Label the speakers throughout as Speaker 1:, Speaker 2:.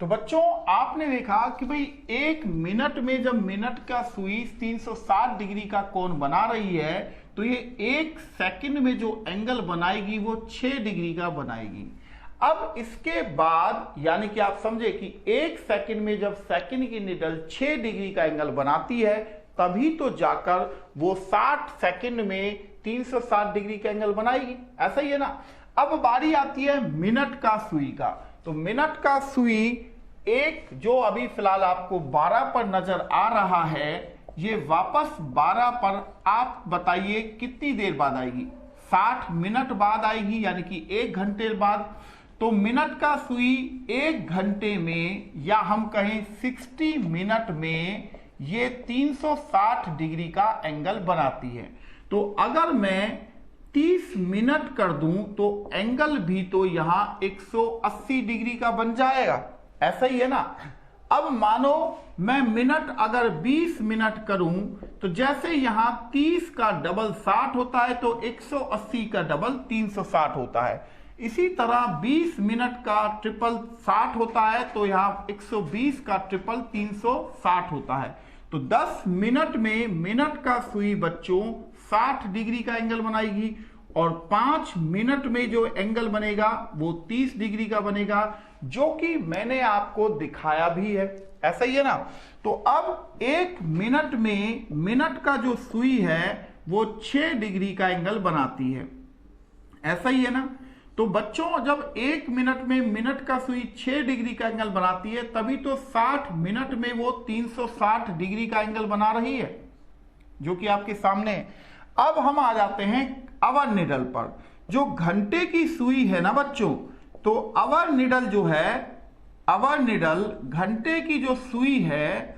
Speaker 1: तो बच्चों आपने देखा कि भाई एक मिनट में जब मिनट का सुई 360 डिग्री का कोण बना रही है तो ये एक सेकंड में जो एंगल बनाएगी वो 6 डिग्री का बनाएगी। अब इसके बाद यानी कि आप समझे कि एक सेकंड में जब सेकंड की निडल 6 डिग्री का एंगल बनाती है तभी तो जाकर वो 60 सेकंड में 360 डिग्री का एंगल बनाएगी, ऐसा ही है ना। अब बारी आती है मिनट का सुई का। तो मिनट का सुई एक जो अभी फिलहाल आपको 12 पर नजर आ रहा है ये वापस 12 पर आप बताइए कितनी देर बाद आएगी? 60 मिनट बाद आएगी, यानी कि 1 घंटे बाद। तो मिनट का सुई 1 घंटे में या हम कहें 60 मिनट में ये 360 डिग्री का एंगल बनाती है। तो अगर मैं 30 मिनट कर दूं तो एंगल भी तो यहां 180 डिग्री का बन जाएगा, ऐसा ही है ना। अब मानो मैं मिनट अगर 20 मिनट करूं तो जैसे यहां 30 का डबल 60 होता है तो 180 का डबल 360 होता है। इसी तरह 20 मिनट का ट्रिपल 60 होता है तो यहां 120 का ट्रिपल 360 होता है। तो 10 मिनट में मिनट का सुई बच्चों 60 डिग्री का एंगल बनाएगी और 5 मिनट में जो एंगल बनेगा वो 30 डिग्री का बनेगा, जो कि मैंने आपको दिखाया भी है, ऐसा ही है ना। तो अब 1 मिनट में मिनट का जो सुई है वो 6 डिग्री का एंगल बनाती है, ऐसा ही है ना। तो बच्चों जब 1 मिनट में मिनट का सुई 6 डिग्री का एंगल बनाती है तभी तो 60 मिनट में वो 360 डिग्री का एंगल बना रही है, जो कि आपके सामने है। अब हम आ जाते हैं आवर निडल पर। जो घंटे की सुई है ना बच्चों, तो आवर निडल जो है, आवर निडल घंटे की जो सुई है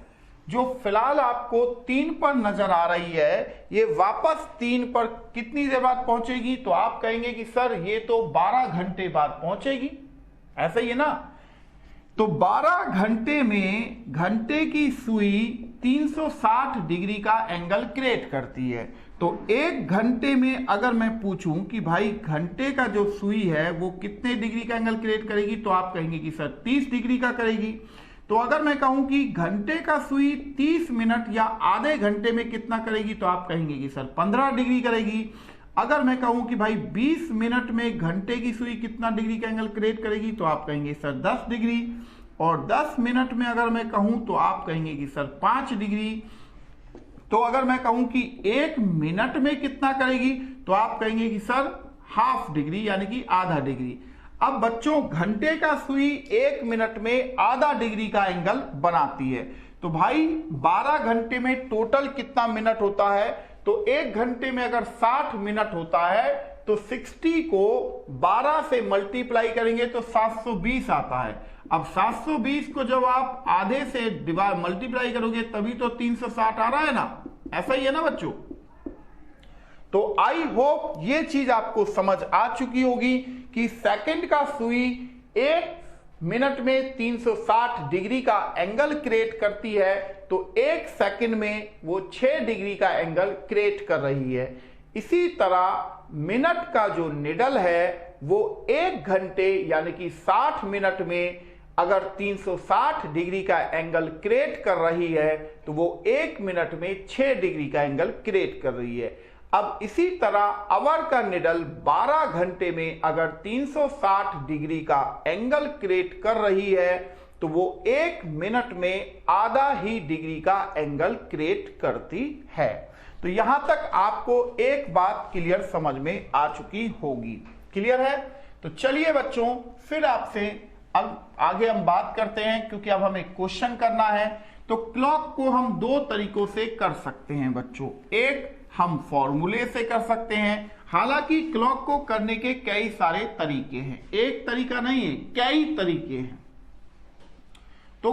Speaker 1: जो फिलहाल आपको 3 पर नजर आ रही है, ये वापस 3 पर कितनी देर बाद पहुंचेगी? तो आप कहेंगे कि सर ये तो 12 घंटे बाद पहुंचेगी, ऐसा ही है ना। तो 12 घंटे में घंटे की सुई 360 डिग्री का एंगल क्रिएट करती है। तो 1 घंटे में अगर मैं पूछूं कि भाई घंटे का जो सुई है वो कितने डिग्री का एंगल क्रिएट करेगी, तो आप कहेंगे कि सर 30 डिग्री का करेगी। तो अगर मैं कहूं कि घंटे का सुई 30 मिनट या आधे घंटे में कितना करेगी, तो आप कहेंगे कि सर 15 डिग्री करेगी। अगर मैं कहूं कि भाई 20 मिनट में घंटे की सुई कितना डिग्री का एंगल क्रिएट करेगी, तो आप कहेंगे सर 10 डिग्री। और 10 मिनट में अगर मैं कहूं तो आप कहेंगे कि सर 5 डिग्री। तो अगर मैं कहूं कि 1 मिनट में कितना करेगी, तो आप कहेंगे कि सर हाफ डिग्री, यानी कि आधा डिग्री। अब बच्चों घंटे का सुई 1 मिनट में आधा डिग्री का एंगल बनाती है। तो भाई 12 घंटे में टोटल कितना मिनट होता है? तो 1 घंटे में अगर 60 मिनट होता है तो 60 को 12 से मल्टीप्लाई करेंगे तो 720 आता है। अब 720 को जब आप आधे से मल्टीप्लाई करोगे तभी तो 360 आ रहा है ना, ऐसा ही है ना बच्चों। तो आई होप ये चीज आपको समझ आ चुकी होगी कि सेकंड का सुई 1 मिनट में 360 डिग्री का एंगल क्रिएट करती है, तो 1 सेकंड में वो 6 डिग्री का एंगल क्रिएट कर रही है। इसी तरह मिनट का जो निडल है वो 1 घंटे यानी कि 60 मिनट में अगर 360 डिग्री का एंगल क्रिएट कर रही है तो वो 1 मिनट में 6 डिग्री का एंगल क्रिएट कर रही है। अब इसी तरह आवर का निडल 12 घंटे में अगर 360 डिग्री का एंगल क्रिएट कर रही है तो वो 1 मिनट में आधा ही डिग्री का एंगल क्रिएट करती है। तो यहां तक आपको एक बात क्लियर समझ में आ चुकी होगी। क्लियर है? तो चलिए बच्चों फिर आपसे अब आगे हम बात करते हैं, क्योंकि अब हमें क्वेश्चन करना है। तो क्लॉक को हम 2 तरीकों से कर सकते हैं बच्चों। एक हम फॉर्मूले से कर सकते हैं, हालांकि क्लॉक को करने के कई सारे तरीके हैं, एक तरीका नहीं है, कई तरीके हैं। तो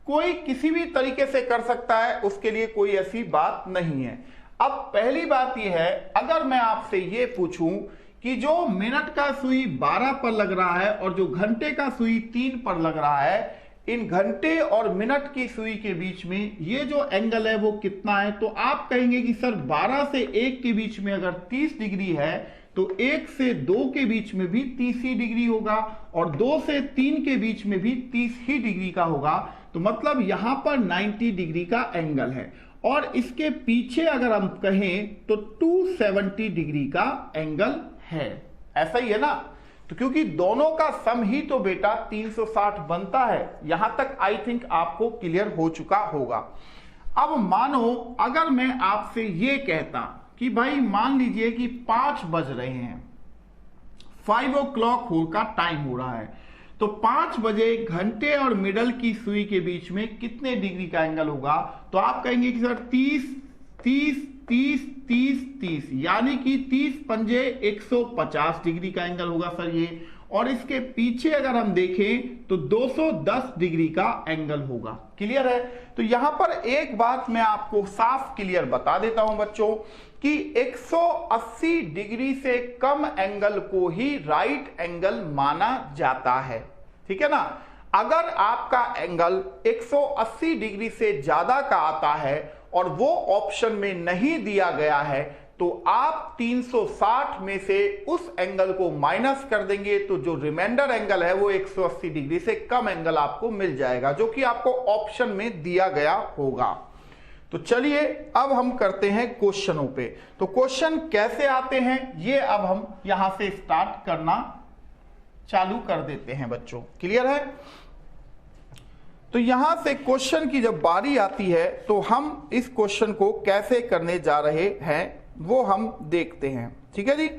Speaker 1: कोई किसी भी तरीके से कर सकता है, उसके लिए कोई ऐसी बात नहीं है। अब पहली बात यह है, अगर मैं आपसे ये पूछूं कि जो मिनट का सुई 12 पर लग रहा है और जो घंटे का सुई 3 पर लग रहा है, इन घंटे और मिनट की सुई के बीच में ये जो एंगल है वो कितना है, तो आप कहेंगे कि सर 12 से 1 के बीच में अगर 30 डिग्री है तो 1 से 2 के बीच में भी 30 ही डिग्री होगा और 2 से 3 के बीच में भी 30 ही डिग्री का होगा। तो मतलब यहां पर 90 डिग्री का एंगल है और इसके पीछे अगर हम कहें तो 270 डिग्री का एंगल है। ऐसा ही है ना? तो क्योंकि दोनों का सम ही तो बेटा 360 बनता है। यहां तक आई थिंक आपको क्लियर हो चुका होगा। अब मानो अगर मैं आपसे ये कहता कि भाई मान लीजिए कि 5 बज रहे हैं, 5 o'clock का टाइम हो रहा है, तो 5 बजे घंटे और मिडल की सुई के बीच में कितने डिग्री का एंगल होगा? तो आप कहेंगे कि सर 30 30 30 30 30, यानी कि 30 पंजे 150 डिग्री का एंगल होगा सर ये। और इसके पीछे अगर हम देखें तो 210 डिग्री का एंगल होगा। क्लियर है? तो यहां पर एक बात मैं आपको साफ क्लियर बता देता हूं बच्चों कि 180 डिग्री से कम एंगल को ही राइट एंगल माना जाता है। ठीक है ना? अगर आपका एंगल 180 डिग्री से ज्यादा का आता है और वो ऑप्शन में नहीं दिया गया है तो आप 360 में से उस एंगल को माइनस कर देंगे तो जो रिमाइंडर एंगल है वो 180 डिग्री से कम एंगल आपको मिल जाएगा, जो कि आपको ऑप्शन में दिया गया होगा। तो चलिए अब हम करते हैं क्वेश्चनों पे। तो क्वेश्चन कैसे आते हैं ये अब हम यहां से स्टार्ट करना चालू कर देते हैं बच्चों। क्लियर है? तो यहां से क्वेश्चन की जब बारी आती है तो हम इस क्वेश्चन को कैसे करने जा रहे हैं वो हम देखते हैं। ठीक है जी?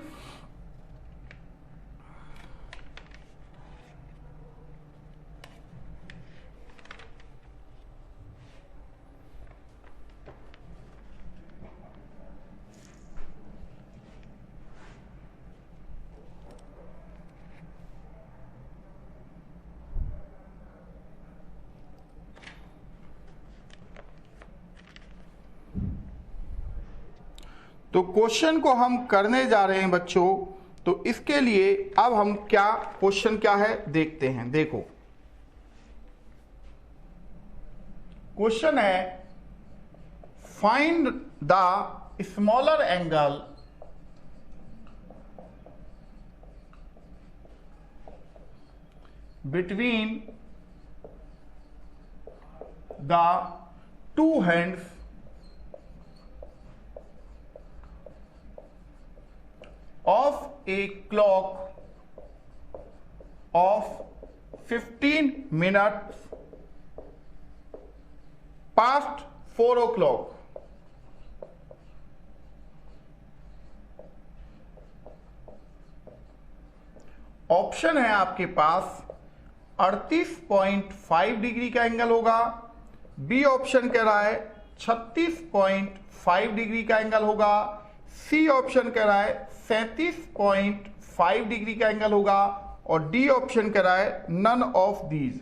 Speaker 1: तो क्वेश्चन को हम करने जा रहे हैं बच्चों। तो इसके लिए अब हम क्वेश्चन क्या है देखते हैं। देखो क्वेश्चन है find the smaller angle between the two hands of a clock of 15 minutes past 4 o'clock। Option है आपके पास 38.5 डिग्री का एंगल होगा, बी ऑप्शन कह रहा है 36.5 डिग्री का एंगल होगा, सी ऑप्शन कह रहा है 37.5 डिग्री का एंगल होगा और डी ऑप्शन कह रहा है नन ऑफ दीज।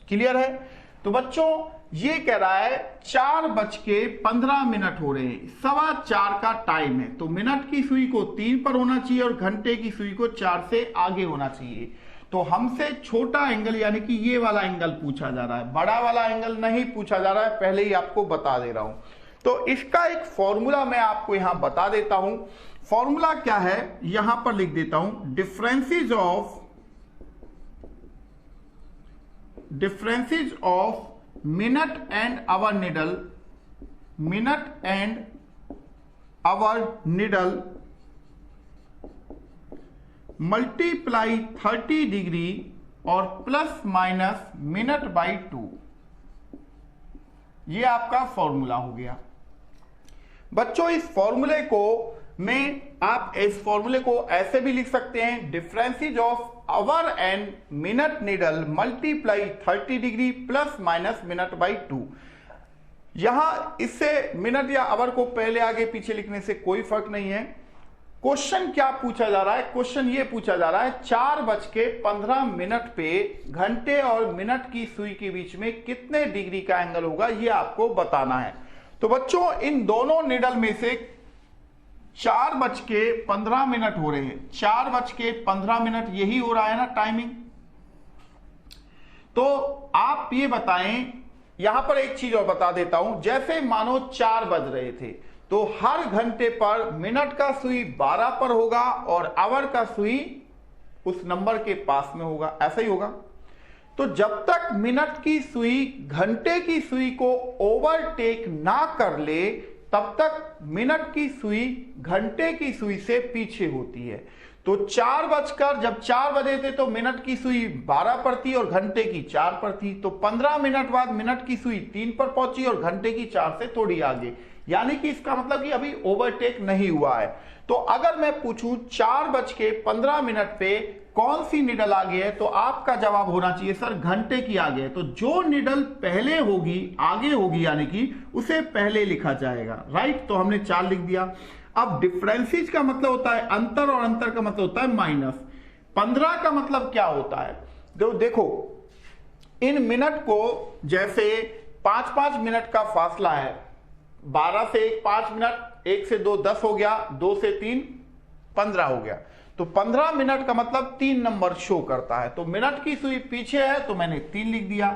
Speaker 1: क्लियर है? तो बच्चों ये कह रहा है 4:15 हो रहे हैं, 4:15 का टाइम है। तो मिनट की सुई को 3 पर होना चाहिए और घंटे की सुई को 4 से आगे होना चाहिए। तो हमसे छोटा एंगल यानी कि ये वाला एंगल पूछा जा रहा है, बड़ा वाला एंगल नहीं पूछा जा रहा है, पहले ही आपको बता दे रहा हूं। तो इसका एक फॉर्मूला मैं आपको यहां बता देता हूं। फॉर्मूला क्या है यहां पर लिख देता हूं, differences of minute and hour needle multiply 30 degree और प्लस माइनस मिनट बाई 2। ये आपका फॉर्मूला हो गया बच्चों। इस फॉर्मूले को आप इस फॉर्मूले को ऐसे भी लिख सकते हैं, differences of our and minute needle multiply 30 degree plus minus minute by 2। यहां इससे मिनट या आवर को पहले आगे पीछे लिखने से कोई फर्क नहीं है। क्वेश्चन क्या पूछा जा रहा है? क्वेश्चन ये पूछा जा रहा है 4:15 पे घंटे और मिनट की सुई के बीच में कितने डिग्री का एंगल होगा ये आपको बताना है। तो बच्चों इन दोनों निडल में से 4:15 हो रहे हैं, 4:15 यही हो रहा है ना टाइमिंग। तो आप ये बताएं, यहां पर एक चीज और बता देता हूं, जैसे मानो 4 बज रहे थे तो हर घंटे पर मिनट का सुई 12 पर होगा और आवर का सुई उस नंबर के पास में होगा, ऐसा ही होगा। तो जब तक मिनट की सुई घंटे की सुई को ओवरटेक ना कर ले तब तक मिनट की सुई घंटे की सुई से पीछे होती है। तो 4 बजकर जब 4 बजे थे तो मिनट की सुई 12 पर थी और घंटे की 4 पर थी। तो 15 मिनट बाद मिनट की सुई 3 पर पहुंची और घंटे की 4 से थोड़ी आगे, यानी कि इसका मतलब कि अभी ओवरटेक नहीं हुआ है। तो अगर मैं पूछूं 4:15 पे कौन सी निडल आगे है, तो आपका जवाब होना चाहिए सर घंटे की आगे है। तो जो निडल पहले होगी आगे होगी यानी कि उसे पहले लिखा जाएगा, राइट। तो हमने 4 लिख दिया। अब डिफरेंसेस का मतलब होता है अंतर और अंतर का मतलब होता है माइनस। 15 का मतलब क्या होता है, तो देखो इन मिनट को जैसे 5-5 मिनट का फासला है, 12 से 1 5 मिनट, 1 से 2 10 हो गया, 2 से 3 15 हो गया। तो 15 मिनट का मतलब 3 नंबर शो करता है। तो मिनट की सुई पीछे है तो मैंने 3 लिख दिया।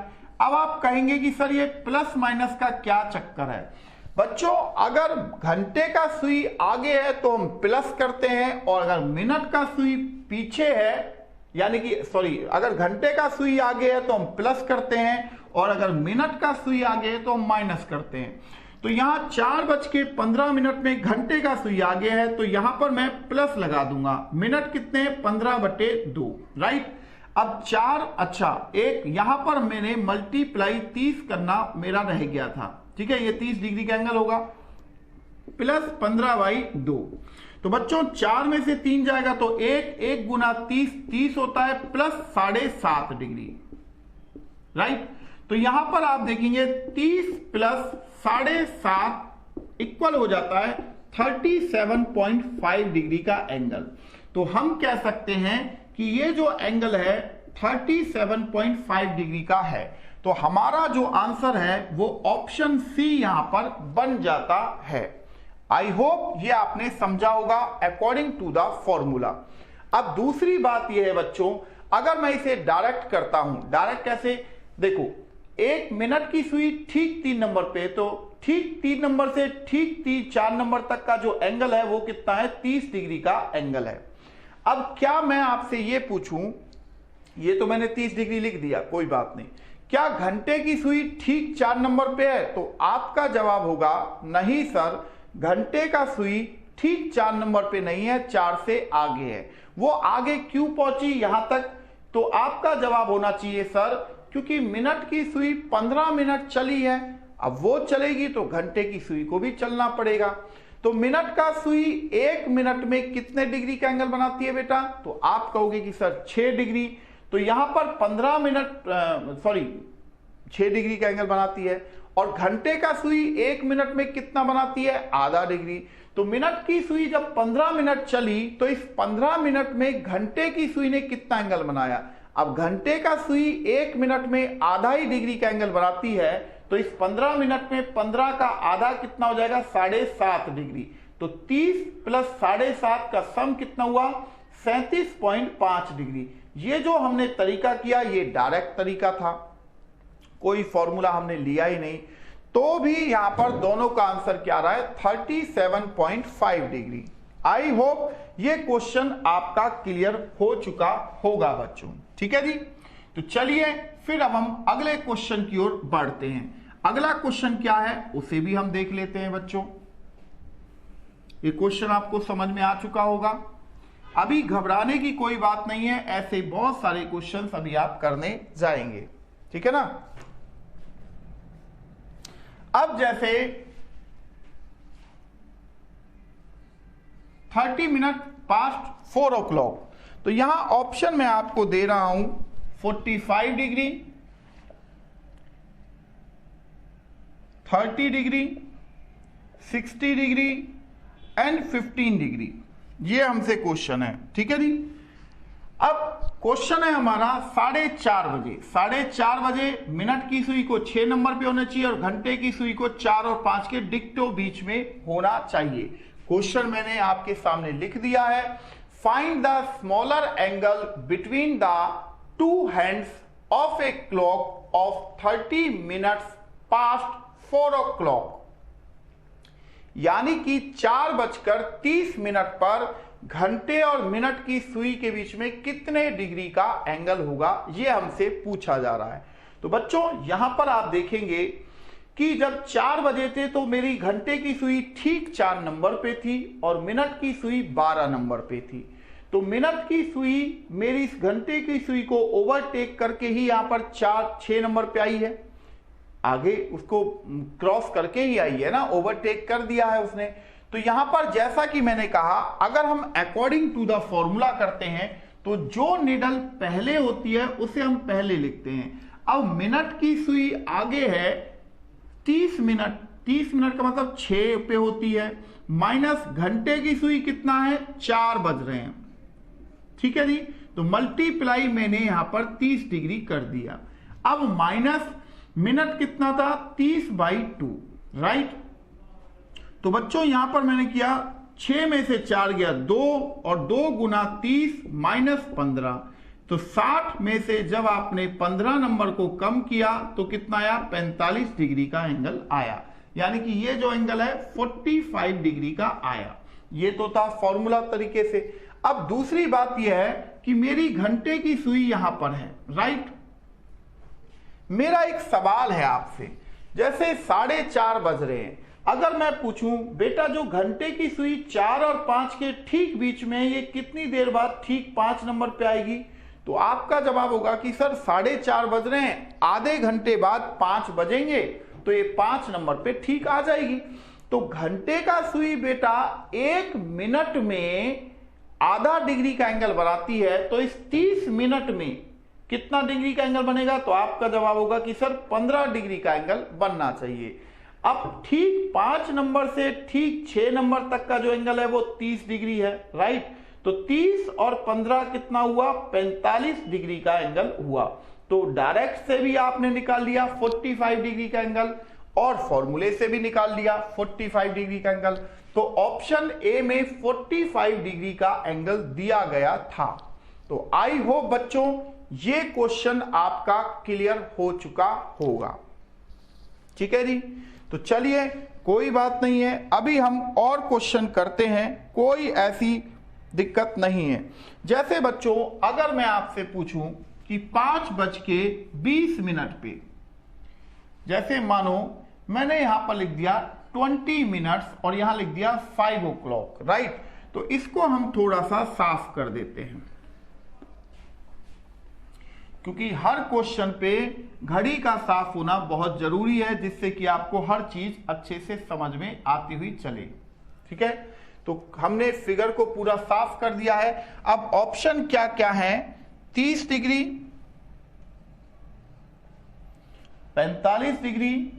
Speaker 1: अब आप कहेंगे कि सर ये प्लस माइनस का क्या चक्कर है। बच्चों अगर घंटे का सुई आगे है तो हम प्लस करते हैं, और अगर मिनट का सुई पीछे है यानी कि अगर घंटे का सुई आगे है तो हम प्लस करते हैं, और अगर मिनट का सुई आगे है तो हम माइनस करते हैं। तो यहां 4:15 में घंटे का सुई आगे है तो यहां पर मैं प्लस लगा दूंगा। मिनट कितने, 15/2, राइट। अब 4 एक यहां पर मैंने मल्टीप्लाई 30 करना मेरा रह गया था, ठीक है। ये 30 डिग्री का एंगल होगा, प्लस 15/2। तो बच्चों 4 में से 3 जाएगा तो 1 गुना 30 होता है, प्लस 7.5 डिग्री, राइट। तो यहां पर आप देखेंगे 30 प्लस 7.5 इक्वल हो जाता है 37.5 डिग्री का एंगल। तो हम कह सकते हैं कि ये जो एंगल है 37.5 डिग्री का है। तो हमारा जो आंसर है वो ऑप्शन सी यहां पर बन जाता है। आई होप ये आपने समझा होगा अकॉर्डिंग टू द फॉर्मूला। अब दूसरी बात यह है बच्चों, अगर मैं इसे डायरेक्ट करता हूं, डायरेक्ट कैसे, देखो 1 मिनट की सुई ठीक 3 नंबर पे, तो ठीक 3 नंबर से ठीक 4 नंबर तक का जो एंगल है वो कितना है, 30 डिग्री का एंगल है। अब क्या मैं आपसे ये पूछूं, ये तो मैंने 30 डिग्री लिख दिया, कोई बात नहीं, क्या घंटे की सुई ठीक 4 नंबर पे है, तो आपका जवाब होगा नहीं सर, घंटे का सुई ठीक 4 नंबर पे नहीं है, 4 से आगे है। वो आगे क्यों पहुंची यहां तक, तो आपका जवाब होना चाहिए सर क्योंकि मिनट की सुई 15 मिनट चली है, अब वो चलेगी तो घंटे की सुई को भी चलना पड़ेगा। तो मिनट का सुई 1 मिनट में कितने डिग्री का एंगल बनाती है बेटा, तो आप कहोगे कि सर 6 डिग्री। तो यहां पर 6 डिग्री का एंगल बनाती है, और घंटे का सुई 1 मिनट में कितना बनाती है, आधा डिग्री। तो मिनट की सुई जब 15 मिनट चली तो इस 15 मिनट में घंटे की सुई ने कितना एंगल बनाया। अब घंटे का सुई 1 मिनट में आधा ही डिग्री का एंगल बनाती है, तो इस 15 मिनट में 15 का आधा कितना हो जाएगा, 7.5 डिग्री। तो 30 प्लस 7.5 का सम कितना हुआ, 37.5 डिग्री। ये जो हमने तरीका किया ये डायरेक्ट तरीका था, कोई फॉर्मूला हमने लिया ही नहीं, तो भी यहां पर दोनों का आंसर क्या रहा है, 37.5 डिग्री। आई होप ये क्वेश्चन आपका क्लियर हो चुका होगा बच्चों, ठीक है जी। तो चलिए फिर अब हम अगले क्वेश्चन की ओर बढ़ते हैं। अगला क्वेश्चन क्या है उसे भी हम देख लेते हैं बच्चों। ये क्वेश्चन आपको समझ में आ चुका होगा, अभी घबराने की कोई बात नहीं है, ऐसे बहुत सारे क्वेश्चंस अभी आप करने जाएंगे, ठीक है ना। अब जैसे 30 मिनट पास्ट 4 o'clock, तो यहां ऑप्शन में आपको दे रहा हूं 45 degree, 30 degree, 60 degree and 15 degree. ये हमसे क्वेश्चन है, ठीक है जी। अब क्वेश्चन है हमारा 4:30 बजे। 4:30 बजे मिनट की सुई को 6 नंबर पे होना चाहिए और घंटे की सुई को 4 और 5 के डिक्टो बीच में होना चाहिए। क्वेश्चन मैंने आपके सामने लिख दिया है। Find the smaller angle between the 2 hands of a clock of 30 minutes past 4 o'clock। यानी कि 4:30 पर घंटे और मिनट की सुई के बीच में कितने डिग्री का एंगल होगा, यह हमसे पूछा जा रहा है। तो बच्चों यहां पर आप देखेंगे कि जब 4 बजे थे तो मेरी घंटे की सुई ठीक 4 नंबर पे थी और मिनट की सुई 12 नंबर पे थी। तो मिनट की सुई मेरी इस घंटे की सुई को ओवरटेक करके ही यहां पर 6 नंबर पे आई है, आगे उसको क्रॉस करके ही आई है ना, ओवरटेक कर दिया है उसने। तो यहां पर जैसा कि मैंने कहा, अगर हम अकॉर्डिंग टू द फॉर्मूला करते हैं तो जो निडल पहले होती है उसे हम पहले लिखते हैं। अब मिनट की सुई आगे है 30 मिनट, 30 मिनट का मतलब 6 पे होती है, माइनस घंटे की सुई कितना है, 4 बज रहे हैं, ठीक है जी। तो मल्टीप्लाई मैंने यहां पर 30 डिग्री कर दिया। अब माइनस मिनट कितना था, 30/2, राइट। तो बच्चों यहां पर मैंने किया 6 में से 4 गया 2 और 2 गुना 30 माइनस 15, तो 60 में से जब आपने 15 नंबर को कम किया तो कितना आया, 45 डिग्री का एंगल आया। यानी कि ये जो एंगल है 45 डिग्री का आया। ये तो था फॉर्मूला तरीके से। अब दूसरी बात यह है कि मेरी घंटे की सुई यहां पर है, राइट। मेरा एक सवाल है आपसे, जैसे 4:30 बज रहे हैं, अगर मैं पूछूं बेटा जो घंटे की सुई 4 और 5 के ठीक बीच में ये कितनी देर बाद ठीक 5 नंबर पे आएगी, तो आपका जवाब होगा कि सर 4:30 बज रहे हैं, आधे घंटे बाद 5 बजेंगे तो ये 5 नंबर पे ठीक आ जाएगी। तो घंटे का सुई बेटा 1 मिनट में आधा डिग्री का एंगल बनाती है, तो इस 30 मिनट में कितना डिग्री का एंगल बनेगा, तो आपका जवाब होगा कि सर 15 डिग्री का एंगल बनना चाहिए। अब ठीक 5 नंबर से ठीक 6 नंबर तक का जो एंगल है वो 30 डिग्री है, राइट। तो 30 और 15 कितना हुआ, 45 डिग्री का एंगल हुआ। तो डायरेक्ट से भी आपने निकाल लिया 45 डिग्री का एंगल और फॉर्मूले से भी निकाल लिया 45 डिग्री का एंगल। तो ऑप्शन ए में 45 डिग्री का एंगल दिया गया था। तो आई होप बच्चों ये क्वेश्चन आपका क्लियर हो चुका होगा, ठीक है जी। तो चलिए कोई बात नहीं है, अभी हम और क्वेश्चन करते हैं, कोई ऐसी दिक्कत नहीं है। जैसे बच्चों अगर मैं आपसे पूछूं कि 5:20 पे, जैसे मानो मैंने यहां पर लिख दिया 20 मिनट्स और यहां लिख दिया 5 o'clock, राइट। तो इसको हम थोड़ा सा साफ कर देते हैं, क्योंकि हर क्वेश्चन पे घड़ी का साफ होना बहुत जरूरी है, जिससे कि आपको हर चीज अच्छे से समझ में आती हुई चले, ठीक है। तो हमने फिगर को पूरा साफ कर दिया है। अब ऑप्शन क्या क्या है, 30 डिग्री, 45 डिग्री,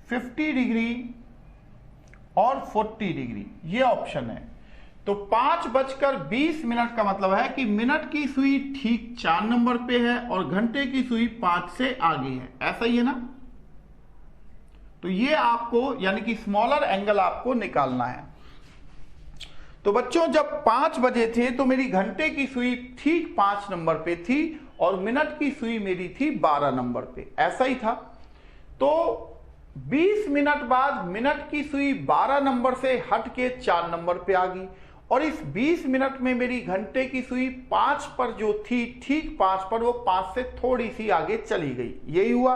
Speaker 1: 50 डिग्री और 40 डिग्री, ये ऑप्शन है। तो 5:20 का मतलब है कि मिनट की सुई ठीक 4 नंबर पे है और घंटे की सुई 5 से आगे है, ऐसा ही है ना। तो ये आपको यानी कि स्मॉलर एंगल आपको निकालना है। तो बच्चों जब 5 बजे थे तो मेरी घंटे की सुई ठीक 5 नंबर पे थी और मिनट की सुई मेरी थी 12 नंबर पे, ऐसा ही था। तो 20 मिनट बाद मिनट की सुई 12 नंबर से हट के 4 नंबर पे आ गई और इस 20 मिनट में मेरी घंटे की सुई 5 पर जो थी ठीक 5 पर, वो 5 से थोड़ी सी आगे चली गई, यही हुआ।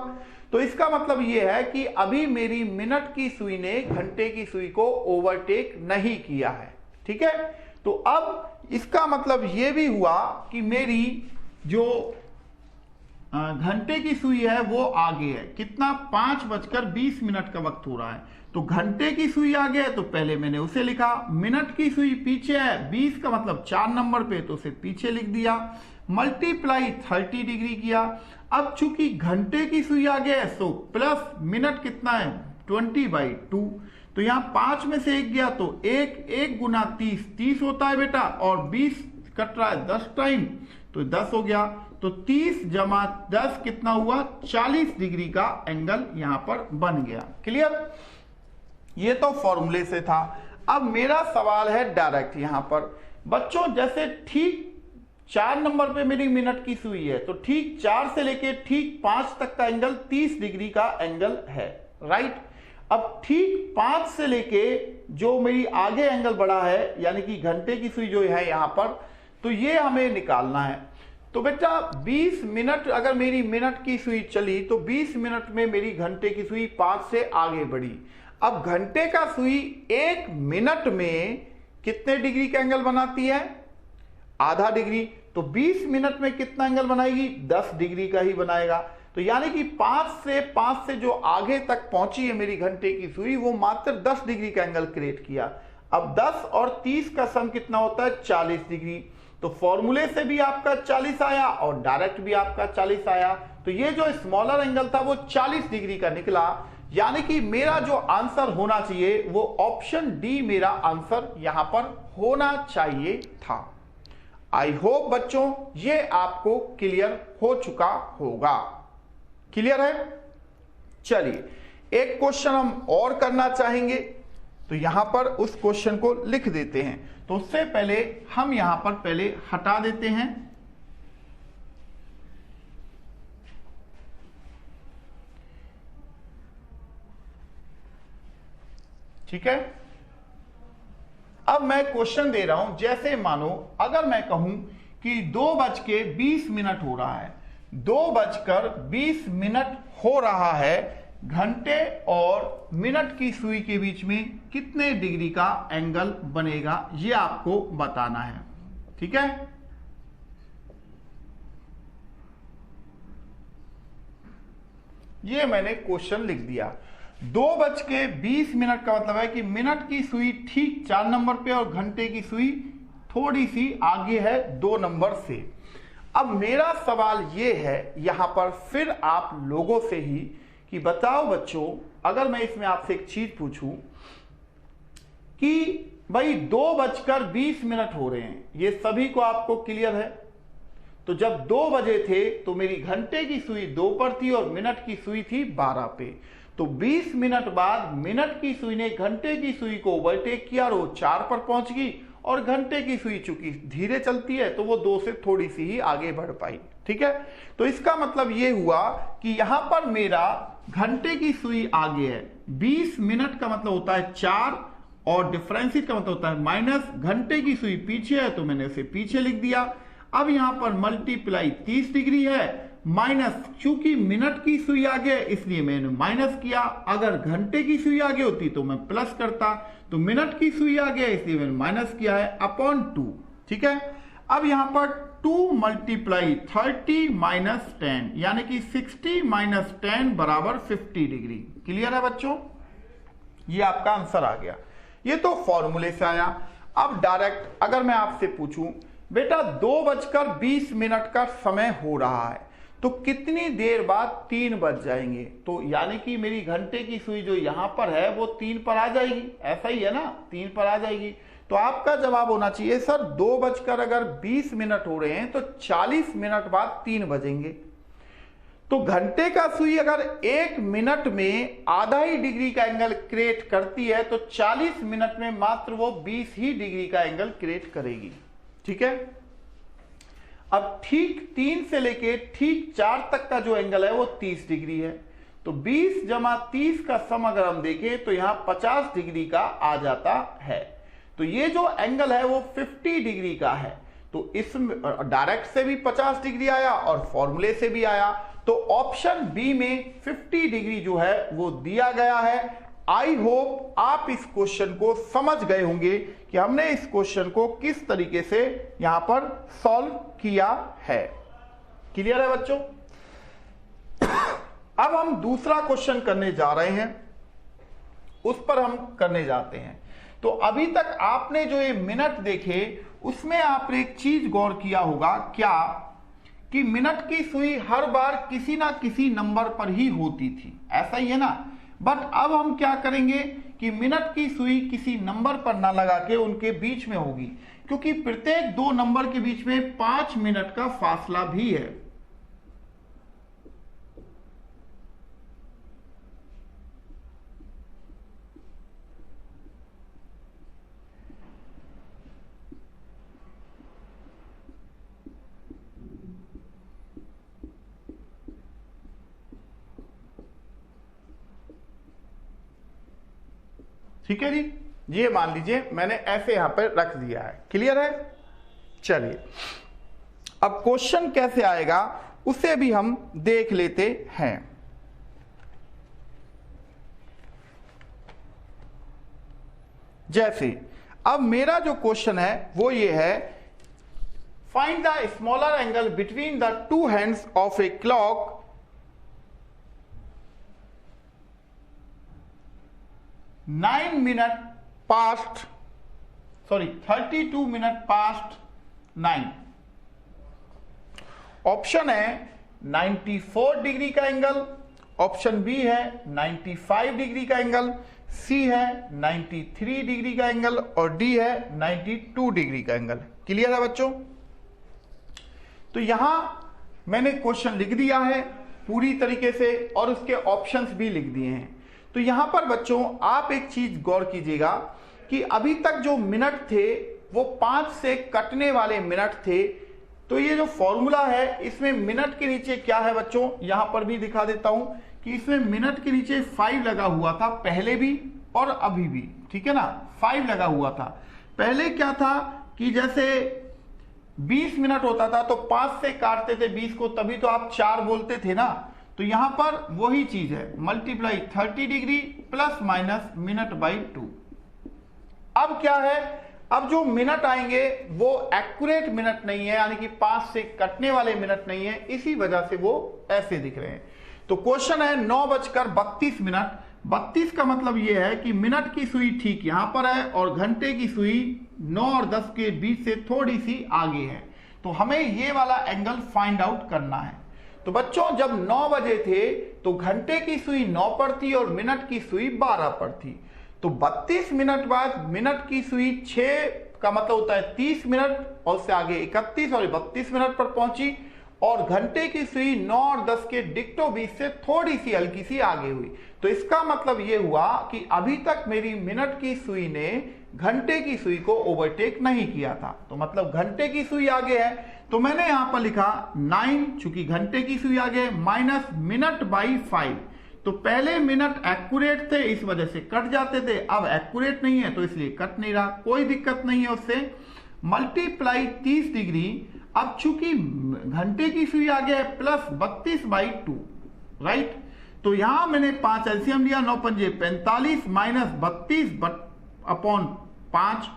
Speaker 1: तो इसका मतलब यह है कि अभी मेरी मिनट की सुई ने घंटे की सुई को ओवरटेक नहीं किया है, ठीक है। तो अब इसका मतलब यह भी हुआ कि मेरी जो घंटे की सुई है वो आगे है, कितना 5:20 का वक्त हो रहा है। तो घंटे की सुई आगे है तो पहले मैंने उसे लिखा, मिनट की सुई पीछे है, 20 का मतलब 4 नंबर पे, तो उसे पीछे लिख दिया, मल्टीप्लाई 30 डिग्री किया। अब चूंकि घंटे की सुई आगे है तो प्लस मिनट कितना है 20/2, तो यहां 5 में से 1 गया तो 1 गुना 30 होता है बेटा, और 20 कट रहा है 10 टाइम तो 10 हो गया। तो 30 जमा 10 कितना हुआ, 40 डिग्री का एंगल यहां पर बन गया। क्लियर, ये तो फॉर्मूले से था। अब मेरा सवाल है डायरेक्ट यहां पर बच्चों, जैसे ठीक 4 नंबर पे मेरी मिनट की सुई है तो ठीक 4 से लेके ठीक 5 तक का एंगल 30 डिग्री का एंगल है, राइट। अब ठीक 5 से लेके जो मेरी आगे एंगल बढ़ा है, यानी कि घंटे की सुई जो है यहां पर, तो ये हमें निकालना है। तो बेटा 20 मिनट अगर मेरी मिनट की सुई चली तो 20 मिनट में मेरी घंटे की सुई 5 से आगे बढ़ी। अब घंटे का सुई 1 मिनट में कितने डिग्री का एंगल बनाती है? आधा डिग्री। तो 20 मिनट में कितना एंगल बनाएगी? 10 डिग्री का ही बनाएगा। तो यानी कि 5 से जो आगे तक पहुंची है मेरी घंटे की सुई, वो मात्र 10 डिग्री का एंगल क्रिएट किया। अब 10 और 30 का सम कितना होता है? 40 डिग्री। तो फॉर्मूले से भी आपका 40 आया और डायरेक्ट भी आपका 40 आया। तो ये जो स्मॉलर एंगल था वो 40 डिग्री का निकला। यानी कि मेरा जो आंसर होना चाहिए वो ऑप्शन डी मेरा आंसर यहां पर होना चाहिए था। आई होप बच्चों ये आपको क्लियर हो चुका होगा। क्लियर है? चलिए एक क्वेश्चन हम और करना चाहेंगे, तो यहां पर उस क्वेश्चन को लिख देते हैं। तो उससे पहले हम यहां पर पहले हटा देते हैं। ठीक है, अब मैं क्वेश्चन दे रहा हूं। जैसे मानो अगर मैं कहूं कि 2:20 हो रहा है, 2:20 हो रहा है, घंटे और मिनट की सुई के बीच में कितने डिग्री का एंगल बनेगा ये आपको बताना है। ठीक है, ये मैंने क्वेश्चन लिख दिया। 2:20 का मतलब है कि मिनट की सुई ठीक 4 नंबर पे और घंटे की सुई थोड़ी सी आगे है 2 नंबर से। अब मेरा सवाल ये है यहां पर फिर आप लोगों से ही कि बताओ बच्चों, अगर मैं इसमें आपसे एक चीज पूछूं कि भाई 2:20 हो रहे हैं, ये सभी को आपको क्लियर है? तो जब 2 बजे थे तो मेरी घंटे की सुई 2 पर थी और मिनट की सुई थी 12 पे। तो 20 मिनट बाद मिनट की सुई ने घंटे की सुई को ओवरटेक किया और वो 4 पर पहुंच गई, और घंटे की सुई चूंकि धीरे चलती है तो वो 2 से थोड़ी सी ही आगे बढ़ पाई। ठीक है, तो इसका मतलब ये हुआ कि यहां पर मेरा घंटे की सुई आगे है, 20 मिनट का मतलब होता है 4 और डिफरेंशिएट का मतलब होता है माइनस। घंटे की सुई पीछे है तो मैंने उसे पीछे लिख दिया। अब यहां पर मल्टीप्लाई 30 डिग्री है, माइनस चूंकि मिनट की सुई आगे है इसलिए मैंने माइनस किया। अगर घंटे की सुई आगे होती तो मैं प्लस करता, तो मिनट की सुई आगे है इसलिए मैंने माइनस किया है अपॉन 2। ठीक है, अब यहां पर 2 मल्टीप्लाई 30 माइनस 10 यानी कि 60 माइनस 10 बराबर 50 डिग्री। क्लियर है बच्चों? ये आपका आंसर आ गया। ये तो फॉर्मूले से आया। अब डायरेक्ट अगर मैं आपसे पूछूं बेटा 2:20 का समय हो रहा है तो कितनी देर बाद 3 बज जाएंगे? तो यानी कि मेरी घंटे की सुई जो यहां पर है वो 3 पर आ जाएगी, ऐसा ही है ना, 3 पर आ जाएगी। तो आपका जवाब होना चाहिए सर 2:20 हो रहे हैं तो 40 मिनट बाद 3 बजेंगे। तो घंटे का सुई अगर 1 मिनट में आधा ही डिग्री का एंगल क्रिएट करती है तो 40 मिनट में मात्र वो 20 ही डिग्री का एंगल क्रिएट करेगी। ठीक है, अब ठीक 3 से लेके ठीक 4 तक का जो एंगल है वो 30 डिग्री है। तो 20 जमा 30 का सम अगर हम देखें तो यहां 50 डिग्री का आ जाता है। तो ये जो एंगल है वो 50 डिग्री का है। तो इस डायरेक्ट से भी 50 डिग्री आया और फॉर्मूले से भी आया। तो ऑप्शन बी में 50 डिग्री जो है वो दिया गया है। आई होप आप इस क्वेश्चन को समझ गए होंगे कि हमने इस क्वेश्चन को किस तरीके से यहां पर सॉल्व किया है। क्लियर है बच्चों? अब हम दूसरा क्वेश्चन करने जा रहे हैं, उस पर हम करने जाते हैं। तो अभी तक आपने जो ये मिनट देखे उसमें आपने एक चीज गौर किया होगा क्या कि मिनट की सुई हर बार किसी ना किसी नंबर पर ही होती थी, ऐसा ही है ना। बट अब हम क्या करेंगे कि मिनट की सुई किसी नंबर पर ना लगा के उनके बीच में होगी, क्योंकि प्रत्येक 2 नंबर के बीच में 5 मिनट का फासला भी है। ठीक है जी, ये मान लीजिए मैंने ऐसे यहां पर रख दिया है। क्लियर है? चलिए अब क्वेश्चन कैसे आएगा उसे भी हम देख लेते हैं। जैसे अब मेरा जो क्वेश्चन है वो ये है, find the smaller angle between the two hands of a clock 32 minute past 9। Option है 94 डिग्री का एंगल, ऑप्शन बी है 95 डिग्री का एंगल, सी है 93 डिग्री का एंगल और डी है 92 डिग्री का एंगल। क्लियर है बच्चों? तो यहां मैंने क्वेश्चन लिख दिया है पूरी तरीके से और उसके ऑप्शंस भी लिख दिए हैं। तो यहां पर बच्चों आप एक चीज गौर कीजिएगा कि अभी तक जो मिनट थे वो 5 से कटने वाले मिनट थे। तो ये जो फॉर्मूला है इसमें मिनट के नीचे क्या है बच्चों, यहां पर भी दिखा देता हूं कि इसमें मिनट के नीचे 5 लगा हुआ था पहले भी और अभी भी, ठीक है ना, 5 लगा हुआ था। पहले क्या था कि जैसे 20 मिनट होता था तो 5 से काटते थे 20 को, तभी तो आप 4 बोलते थे ना। तो यहां पर वही चीज है, multiply 30 degree plus minus minute by 2। अब क्या है, अब जो मिनट आएंगे वो एक्यूरेट मिनट नहीं है, यानी कि 5 से कटने वाले मिनट नहीं है, इसी वजह से वो ऐसे दिख रहे हैं। तो क्वेश्चन है 9:32। 32 का मतलब ये है कि मिनट की सुई ठीक यहां पर है और घंटे की सुई 9 और 10 के बीच से थोड़ी सी आगे है। तो हमें ये वाला एंगल फाइंड आउट करना है। तो बच्चों जब 9 बजे थे तो घंटे की सुई 9 पर थी और मिनट की सुई 12 पर थी। तो 32 मिनट बाद मिनट की सुई 6 का मतलब होता है 30 मिनट और उससे आगे 31 और 32 मिनट पर पहुंची और घंटे की सुई 9 और 10 के डिक्टो बीच से थोड़ी सी हल्की सी आगे हुई। तो इसका मतलब यह हुआ कि अभी तक मेरी मिनट की सुई ने घंटे की सुई को ओवरटेक नहीं किया था। तो मतलब घंटे की सुई आगे है, तो मैंने यहां पर लिखा 9, चूंकि घंटे की सुई आगे है, माइनस मिनट बाई 5। तो पहले मिनट एक्यूरेट थे इस वजह से कट जाते थे, अब एक्यूरेट नहीं है तो इसलिए कट नहीं रहा, कोई दिक्कत नहीं है उससे। मल्टीप्लाई 30 डिग्री, अब चूंकि घंटे की सुई आगे है प्लस 32/2, राइट। तो यहां मैंने 5 एलसीएम लिया, 9 पंजे 45 माइनस 32/5।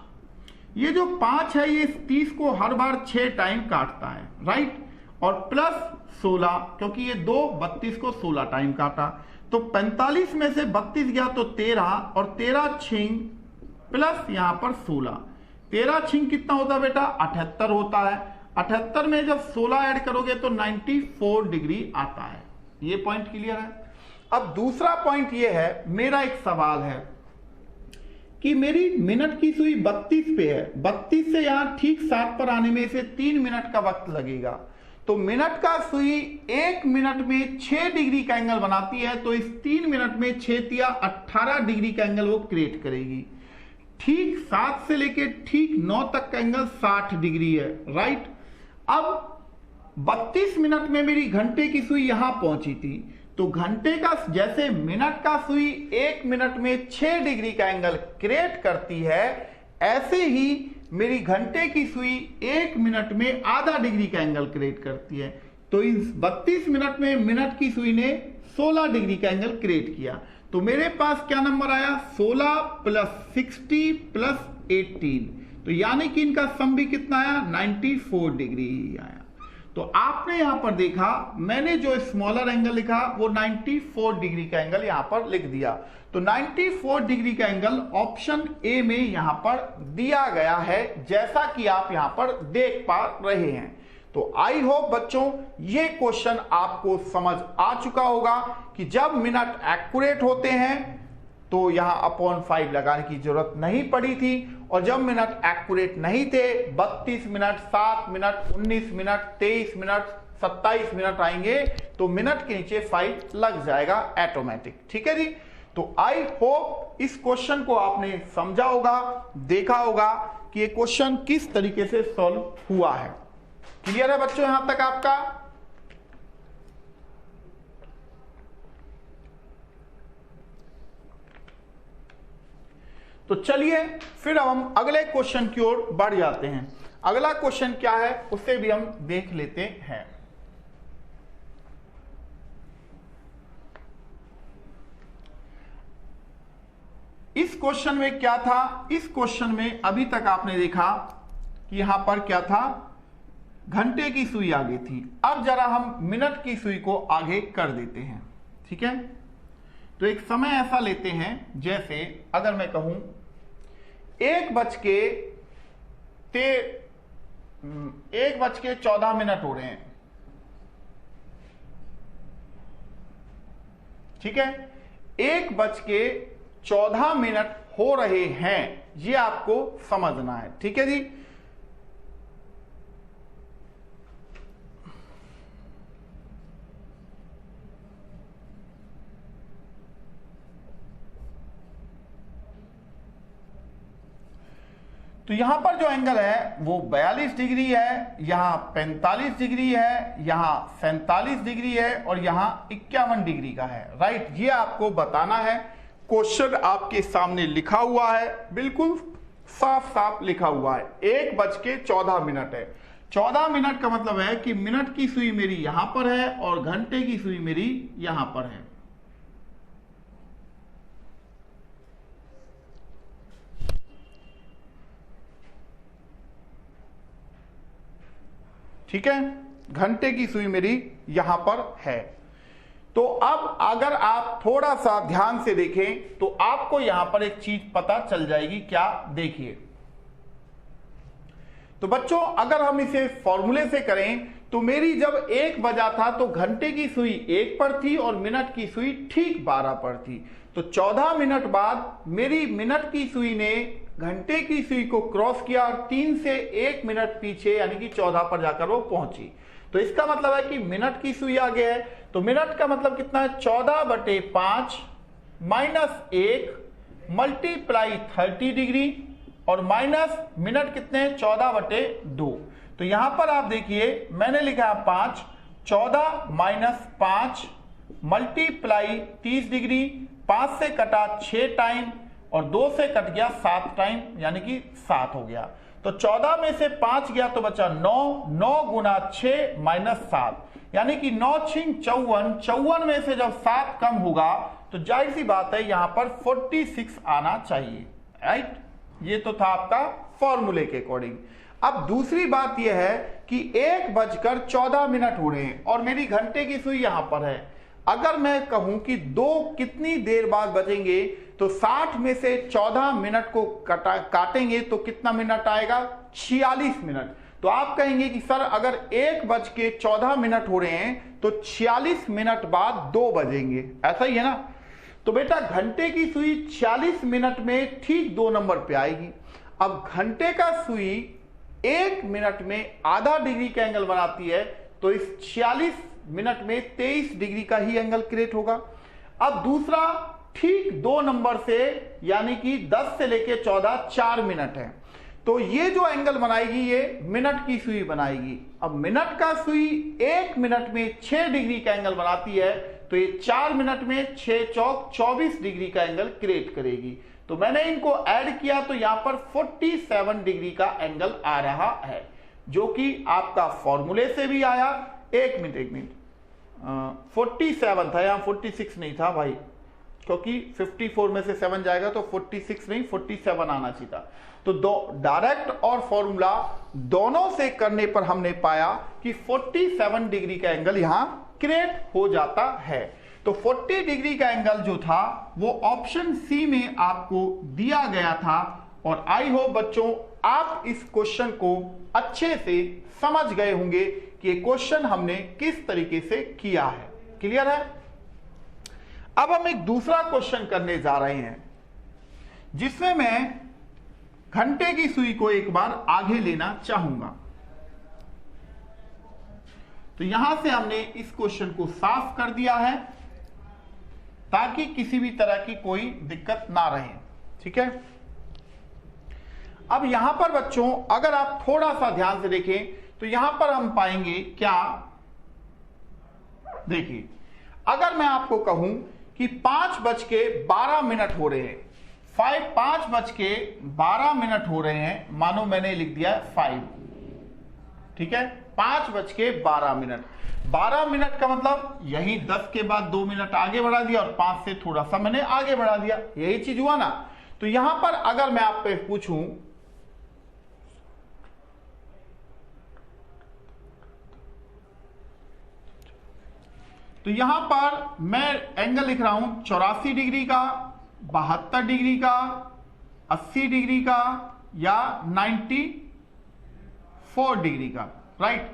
Speaker 1: ये जो 5 है ये 30 को हर बार 6 टाइम काटता है, राइट, और प्लस 16 क्योंकि ये 2 32 को 16 टाइम काटा। तो 45 में से 32 गया तो 13 और 13 छिंग प्लस यहां पर 16, 13 छिंग कितना होता है बेटा, 78 होता है। 78 में जब 16 ऐड करोगे तो 94 डिग्री आता है। ये पॉइंट क्लियर है। अब दूसरा पॉइंट ये है, मेरा एक सवाल है कि मेरी मिनट की सुई 32 पे है, 32 से यहां ठीक 7 पर आने में इसे 3 मिनट का वक्त लगेगा। तो मिनट का सुई 1 मिनट में 6 डिग्री का एंगल बनाती है, तो इस 3 मिनट में 6 या 18 डिग्री का एंगल वो क्रिएट करेगी। ठीक 7 से लेके ठीक 9 तक का एंगल 60 डिग्री है, राइट। अब 32 मिनट में मेरी घंटे की सुई यहां पहुंची थी, तो घंटे का जैसे मिनट का सुई 1 मिनट में 6 डिग्री का एंगल क्रिएट करती है, ऐसे ही मेरी घंटे की सुई 1 मिनट में आधा डिग्री का एंगल क्रिएट करती है। तो इस 32 मिनट में मिनट की सुई ने 16 डिग्री का एंगल क्रिएट किया। तो मेरे पास क्या नंबर आया, 16 + 60 + 18। तो यानी कि इनका सम भी कितना आया, 94 डिग्री ही आया। तो आपने यहां पर देखा मैंने जो स्मॉलर एंगल लिखा वो 94 डिग्री का एंगल यहां पर लिख दिया। तो 94 डिग्री का एंगल ऑप्शन ए में यहां पर दिया गया है, जैसा कि आप यहां पर देख पा रहे हैं। तो आई होप बच्चों ये क्वेश्चन आपको समझ आ चुका होगा कि जब मिनट एक्यूरेट होते हैं तो यहां अपॉन 5 लगाने की जरूरत नहीं पड़ी थी, और जब मिनट एक्यूरेट नहीं थे 32 minute, 7 minute, 19 minute, 23 minute, 27 minute आएंगे तो मिनट के नीचे 5 लग जाएगा ऑटोमेटिक। ठीक है जी। तो आई होप इस क्वेश्चन को आपने समझा होगा, देखा होगा कि ये क्वेश्चन किस तरीके से सॉल्व हुआ है। क्लियर है बच्चों यहां तक आपका? तो चलिए फिर अब हम अगले क्वेश्चन की ओर बढ़ जाते हैं। अगला क्वेश्चन क्या है उसे भी हम देख लेते हैं। इस क्वेश्चन में क्या था, इस क्वेश्चन में अभी तक आपने देखा कि यहां पर क्या था, घंटे की सुई आगे थी। अब जरा हम मिनट की सुई को आगे कर देते हैं, ठीक है। तो एक समय ऐसा लेते हैं, जैसे अगर मैं कहूं 1:14 हो रहे हैं, ठीक है, 1:14 हो रहे हैं, ये आपको समझना है, ठीक है जी। तो यहां पर जो एंगल है वो 42 डिग्री है, यहां 45 डिग्री है, यहां 47 डिग्री है और यहां 51 डिग्री का है, राइट। ये आपको बताना है। क्वेश्चन आपके सामने लिखा हुआ है, बिल्कुल साफ साफ लिखा हुआ है। 1:14 है। 14 मिनट का मतलब है कि मिनट की सुई मेरी यहां पर है और घंटे की सुई मेरी यहां पर है। ठीक है, घंटे की सुई मेरी यहां पर है। तो अब अगर आप थोड़ा सा ध्यान से देखें तो आपको यहां पर एक चीज पता चल जाएगी। क्या, देखिए। तो बच्चों अगर हम इसे फॉर्मूले से करें तो मेरी जब 1 बजा था तो घंटे की सुई 1 पर थी और मिनट की सुई ठीक 12 पर थी। तो 14 मिनट बाद मेरी मिनट की सुई ने घंटे की सुई को क्रॉस किया और 3 से 1 मिनट पीछे यानी कि 14 पर जाकर वो पहुंची। तो इसका मतलब है कि मिनट की सुई आगे है। तो मिनट का मतलब कितना है, 14/5 माइनस 1 मल्टीप्लाई 30 डिग्री और माइनस मिनट कितने हैं, 14/2। तो यहां पर आप देखिए मैंने लिखा है 5, 14 माइनस 5 मल्टीप्लाई 30 डिग्री, 5 से कटा 6 टाइम और 2 से कट गया 7 टाइम यानी कि 7 हो गया। तो 14 में से 5 गया तो बचा 9, 9 गुना 6 माइनस 7 यानी कि 9 6 54, 54 में से जब 7 कम होगा तो जाहिर सी बात है यहां पर 46 आना चाहिए, राइट। ये तो था आपका फॉर्मूले के अकॉर्डिंग। अब दूसरी बात यह है कि 1:14 हो रहे हैं और मेरी घंटे की सुई यहां पर है। अगर मैं कहूं कि 2 कितनी देर बाद बजेंगे तो 60 में से 14 मिनट को काटेंगे तो कितना मिनट आएगा, 46 मिनट। तो आप कहेंगे कि सर अगर 1:14 हो रहे हैं तो 46 मिनट बाद 2 बजेंगे, ऐसा ही है ना। तो बेटा घंटे की सुई 46 मिनट में ठीक 2 नंबर पे आएगी। अब घंटे का सुई 1 मिनट में आधा डिग्री का एंगल बनाती है तो इस 46 मिनट में 23 डिग्री का ही एंगल क्रिएट होगा। अब दूसरा ठीक 2 नंबर से यानी कि 10 से लेके 14 4 मिनट है। तो ये जो एंगल बनाएगी ये मिनट की सुई बनाएगी। अब मिनट का सुई 1 मिनट में 6 डिग्री का एंगल बनाती है तो ये 4 मिनट में 6 चौक 24 डिग्री का एंगल क्रिएट करेगी। तो मैंने इनको ऐड किया तो यहां पर 47 डिग्री का एंगल आ रहा है, जो कि आपका फॉर्मूले से भी आया। एक मिनट 47 था, यहां 46 नहीं था भाई, क्योंकि 54 में से 7 जाएगा तो 46 नहीं 47 आना चाहिए था। तो डायरेक्ट और फॉर्मूला दोनों से करने पर हमने पाया कि 47 डिग्री का एंगल यहां क्रिएट हो जाता है। तो 40 डिग्री का एंगल जो था वो ऑप्शन सी में आपको दिया गया था। और आई होप बच्चों आप इस क्वेश्चन को अच्छे से समझ गए होंगे कि ये क्वेश्चन हमने किस तरीके से किया है। क्लियर है। अब हम एक दूसरा क्वेश्चन करने जा रहे हैं जिसमें मैं घंटे की सुई को एक बार आगे लेना चाहूंगा। तो यहां से हमने इस क्वेश्चन को साफ कर दिया है ताकि किसी भी तरह की कोई दिक्कत ना रहे, ठीक है। अब यहां पर बच्चों अगर आप थोड़ा सा ध्यान से देखें तो यहां पर हम पाएंगे क्या, देखिए अगर मैं आपको कहूं कि 5:12 हो रहे हैं, 5:12 हो रहे हैं, मानो मैंने लिख दिया 5, ठीक है, 5:12। 12 मिनट का मतलब यही 10 के बाद 2 मिनट आगे बढ़ा दिया और 5 से थोड़ा सा मैंने आगे बढ़ा दिया, यही चीज हुआ ना। तो यहां पर अगर मैं आप पे पूछूं तो यहां पर मैं एंगल लिख रहा हूं 84 डिग्री का, 72 डिग्री का, 80 डिग्री का या 94 डिग्री का, राइट।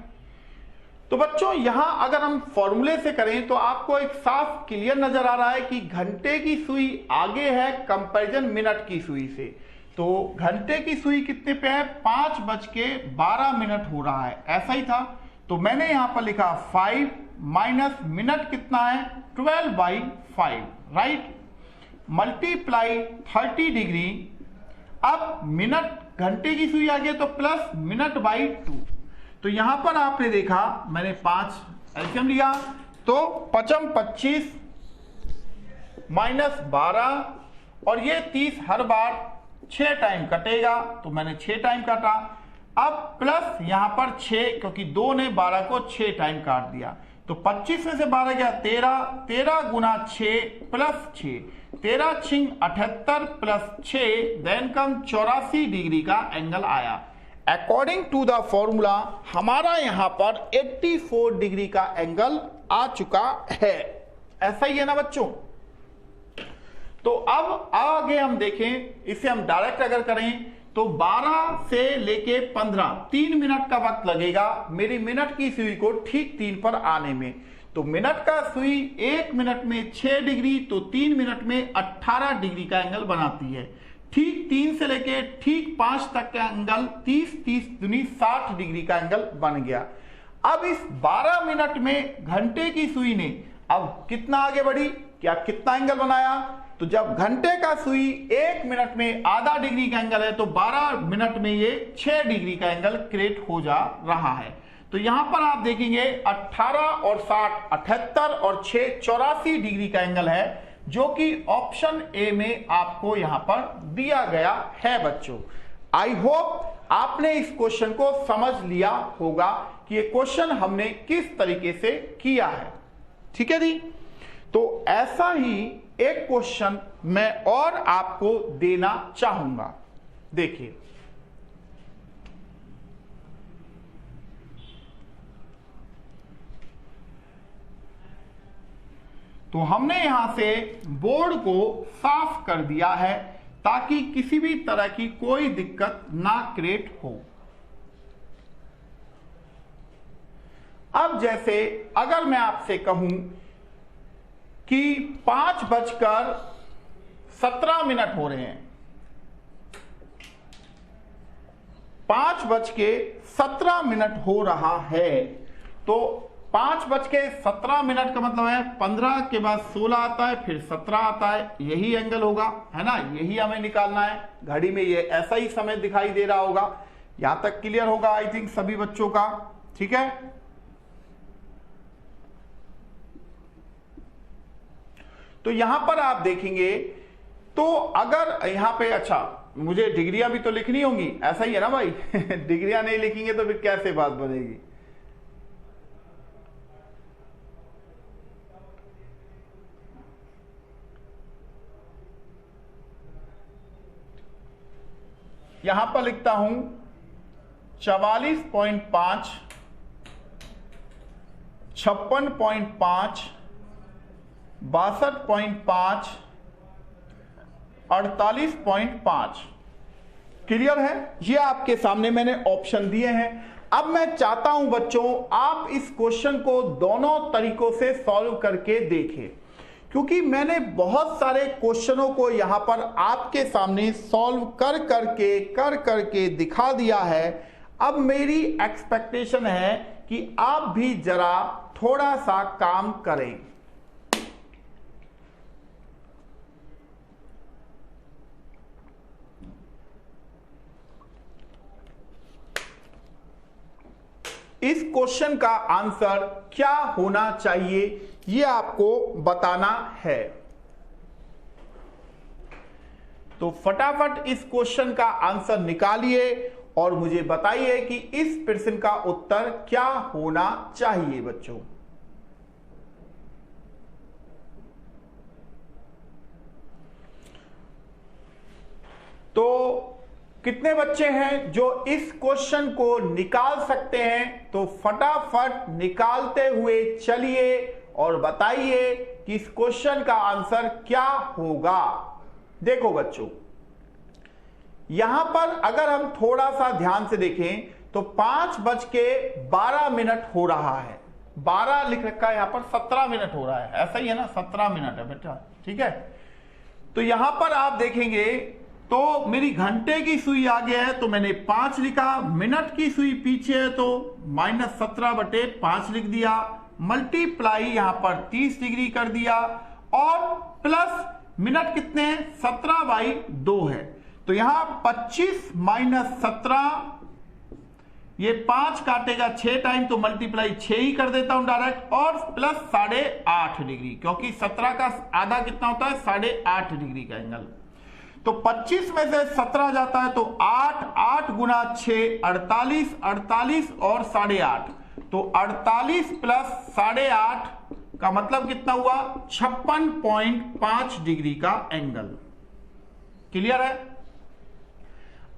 Speaker 1: तो बच्चों यहां अगर हम फॉर्मूले से करें तो आपको एक साफ क्लियर नजर आ रहा है कि घंटे की सुई आगे है कंपैरिजन मिनट की सुई से। तो घंटे की सुई कितने पे है, 5:12 हो रहा है, ऐसा ही था। तो मैंने यहां पर लिखा 5 माइनस मिनट कितना है 12/5, राइट, मल्टीप्लाई 30 डिग्री। अब मिनट घंटे की सुई आगे तो प्लस मिनट बाई 2। तो यहां पर आपने देखा मैंने 5 एलसीएम लिया तो 5 25 माइनस 12 और ये 30 हर बार 6 टाइम कटेगा, तो मैंने 6 टाइम काटा। अब प्लस यहां पर 6 क्योंकि 2 ने 12 को 6 टाइम काट दिया, तो 25 में से 12 गया 13, 13 गुना 6 प्लस 6, 13 छिंग 78 प्लस 6 देन कम 84 डिग्री का एंगल आया। अकॉर्डिंग टू द फॉर्मूला हमारा यहां पर 84 डिग्री का एंगल आ चुका है, ऐसा ही है ना बच्चों। तो अब आगे हम देखें, इसे हम डायरेक्ट अगर करें तो 12 से लेके 15 3 मिनट का वक्त लगेगा मेरी मिनट की सुई को ठीक 3 पर आने में। तो मिनट का सुई 1 मिनट में 6 डिग्री तो 3 मिनट में 18 डिग्री का एंगल बनाती है। ठीक 3 से लेके ठीक 5 तक का एंगल 30 दूनी 60 डिग्री का एंगल बन गया। अब इस 12 मिनट में घंटे की सुई ने अब कितना आगे बढ़ी, क्या कितना एंगल बनाया। तो जब घंटे का सुई 1 मिनट में आधा डिग्री का एंगल है तो 12 मिनट में ये 6 डिग्री का एंगल क्रिएट हो जा रहा है। तो यहां पर आप देखेंगे 18 और 60 78 और 6 84 डिग्री का एंगल है, जो कि ऑप्शन ए में आपको यहां पर दिया गया है बच्चों। आई होप आपने इस क्वेश्चन को समझ लिया होगा कि ये क्वेश्चन हमने किस तरीके से किया है, ठीक है जी। तो ऐसा ही एक क्वेश्चन मैं और आपको देना चाहूंगा, देखिए। तो हमने यहां से बोर्ड को साफ कर दिया है ताकि किसी भी तरह की कोई दिक्कत ना क्रिएट हो। अब जैसे अगर मैं आपसे कहूं कि 5:17 हो रहे हैं, 5:17 हो रहा है, तो 5:17 का मतलब है 15 के बाद 16 आता है फिर 17 आता है, यही एंगल होगा, है ना, यही हमें निकालना है। घड़ी में ये ऐसा ही समय दिखाई दे रहा होगा। यहां तक क्लियर होगा आई थिंक सभी बच्चों का, ठीक है। तो यहां पर आप देखेंगे तो अगर यहां पे, अच्छा मुझे डिग्रियां भी तो लिखनी होंगी, ऐसा ही है ना भाई डिग्रियां नहीं लिखेंगे तो फिर कैसे बात बनेगी। यहां पर लिखता हूं 44.5, 56.5, 62.5, 48.5। क्लियर है, ये आपके सामने मैंने ऑप्शन दिए हैं। अब मैं चाहता हूं बच्चों आप इस क्वेश्चन को दोनों तरीकों से सॉल्व करके देखें, क्योंकि मैंने बहुत सारे क्वेश्चनों को यहां पर आपके सामने सॉल्व कर करके दिखा दिया है। अब मेरी एक्सपेक्टेशन है कि आप भी जरा थोड़ा सा काम करें। इस क्वेश्चन का आंसर क्या होना चाहिए ये आपको बताना है। तो फटाफट इस क्वेश्चन का आंसर निकालिए और मुझे बताइए कि इस प्रश्न का उत्तर क्या होना चाहिए बच्चों। तो कितने बच्चे हैं जो इस क्वेश्चन को निकाल सकते हैं? तो फटाफट निकालते हुए चलिए और बताइए कि इस क्वेश्चन का आंसर क्या होगा। देखो बच्चों, यहां पर अगर हम थोड़ा सा ध्यान से देखें तो 5:12 हो रहा है। 12 लिख रखा है, यहां पर 17 मिनट हो रहा है, ऐसा ही है ना, 17 मिनट है बेटा, ठीक है। तो यहां पर आप देखेंगे तो मेरी घंटे की सुई आगे है तो मैंने 5 लिखा, मिनट की सुई पीछे है तो -17/5 लिख दिया, मल्टीप्लाई यहां पर 30 डिग्री कर दिया और प्लस मिनट कितने हैं? 17/2 है। तो यहां 25 - 17, ये 5 काटेगा 6 टाइम तो मल्टीप्लाई 6 ही कर देता हूं डायरेक्ट, और प्लस 8.5 डिग्री, क्योंकि 17 का आधा कितना होता है? 8.5 डिग्री का एंगल। तो 25 में से 17 जाता है तो 8 गुना 6 48, 48 और 8.5, तो 48 प्लस 8.5 का मतलब कितना हुआ? 56.5 डिग्री का एंगल। क्लियर है?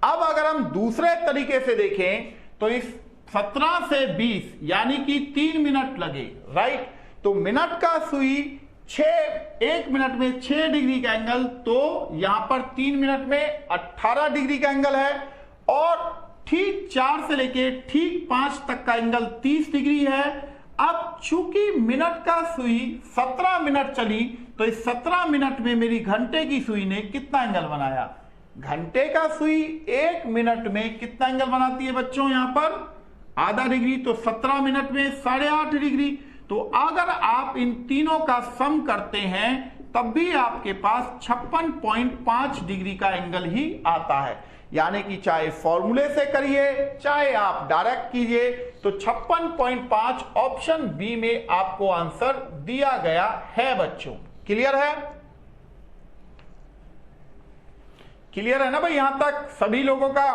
Speaker 1: अब अगर हम दूसरे तरीके से देखें तो इस 17 से 20 यानी कि 3 मिनट लगे, राइट। तो मिनट का सुई 1 मिनट में 6 डिग्री का एंगल, तो यहां पर 3 मिनट में 18 डिग्री का एंगल है, और ठीक 4 से लेके ठीक 5 तक का एंगल 30 डिग्री है। अब चूंकि मिनट का सुई 17 मिनट चली तो इस 17 मिनट में मेरी घंटे की सुई ने कितना एंगल बनाया? घंटे का सुई 1 मिनट में कितना एंगल बनाती है बच्चों? यहां पर आधा डिग्री, तो 17 मिनट में 8.5 डिग्री। तो अगर आप इन तीनों का सम करते हैं तब भी आपके पास 56.5 डिग्री का एंगल ही आता है। यानी कि चाहे फॉर्मूले से करिए चाहे आप डायरेक्ट कीजिए, तो 56.5 ऑप्शन बी में आपको आंसर दिया गया है बच्चों। क्लियर है? क्लियर है ना भाई यहां तक सभी लोगों का?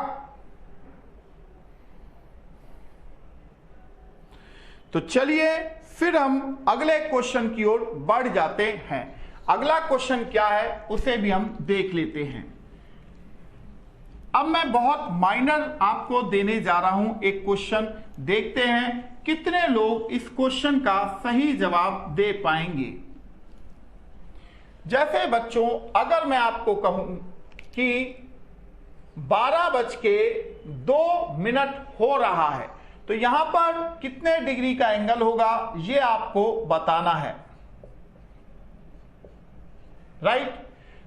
Speaker 1: तो चलिए फिर हम अगले क्वेश्चन की ओर बढ़ जाते हैं। अगला क्वेश्चन क्या है उसे भी हम देख लेते हैं। अब मैं बहुत माइनर आपको देने जा रहा हूं एक क्वेश्चन, देखते हैं कितने लोग इस क्वेश्चन का सही जवाब दे पाएंगे। जैसे बच्चों, अगर मैं आपको कहूं कि 12:02 हो रहा है तो यहां पर कितने डिग्री का एंगल होगा यह आपको बताना है, राइट।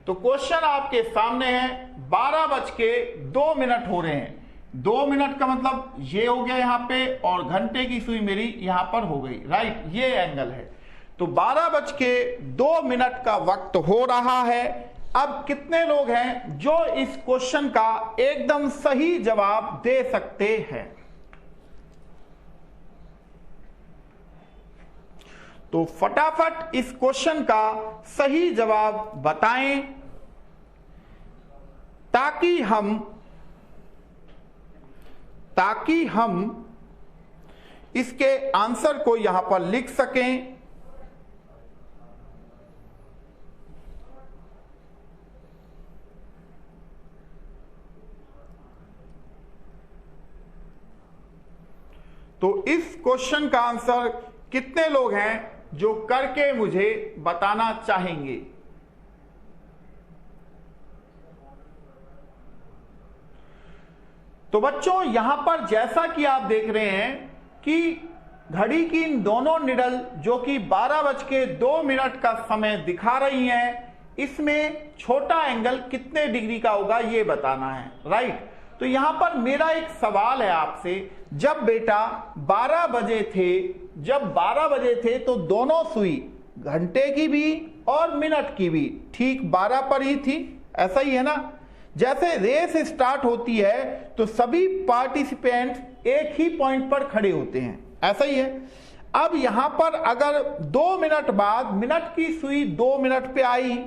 Speaker 1: तो क्वेश्चन आपके सामने है, 12:02 हो रहे हैं। 2 मिनट का मतलब ये हो गया यहां पे, और घंटे की सुई मेरी यहां पर हो गई, राइट। ये एंगल है। तो 12:02 का वक्त हो रहा है। अब कितने लोग हैं जो इस क्वेश्चन का एकदम सही जवाब दे सकते हैं? तो फटाफट इस क्वेश्चन का सही जवाब बताएं ताकि हम इसके आंसर को यहां पर लिख सकें। तो इस क्वेश्चन का आंसर कितने लोग हैं जो करके मुझे बताना चाहेंगे? तो बच्चों यहां पर जैसा कि आप देख रहे हैं कि घड़ी की इन दोनों निडल जो कि 12:02 का समय दिखा रही हैं, इसमें छोटा एंगल कितने डिग्री का होगा ये बताना है, राइट। तो यहां पर मेरा एक सवाल है आपसे, जब बेटा 12 बजे थे तो दोनों सुई घंटे की भी और मिनट की भी ठीक 12 पर ही थी, ऐसा ही है ना। जैसे रेस स्टार्ट होती है तो सभी पार्टिसिपेंट्स एक ही पॉइंट पर खड़े होते हैं, ऐसा ही है। अब यहां पर अगर 2 मिनट बाद मिनट की सुई 2 मिनट पे आई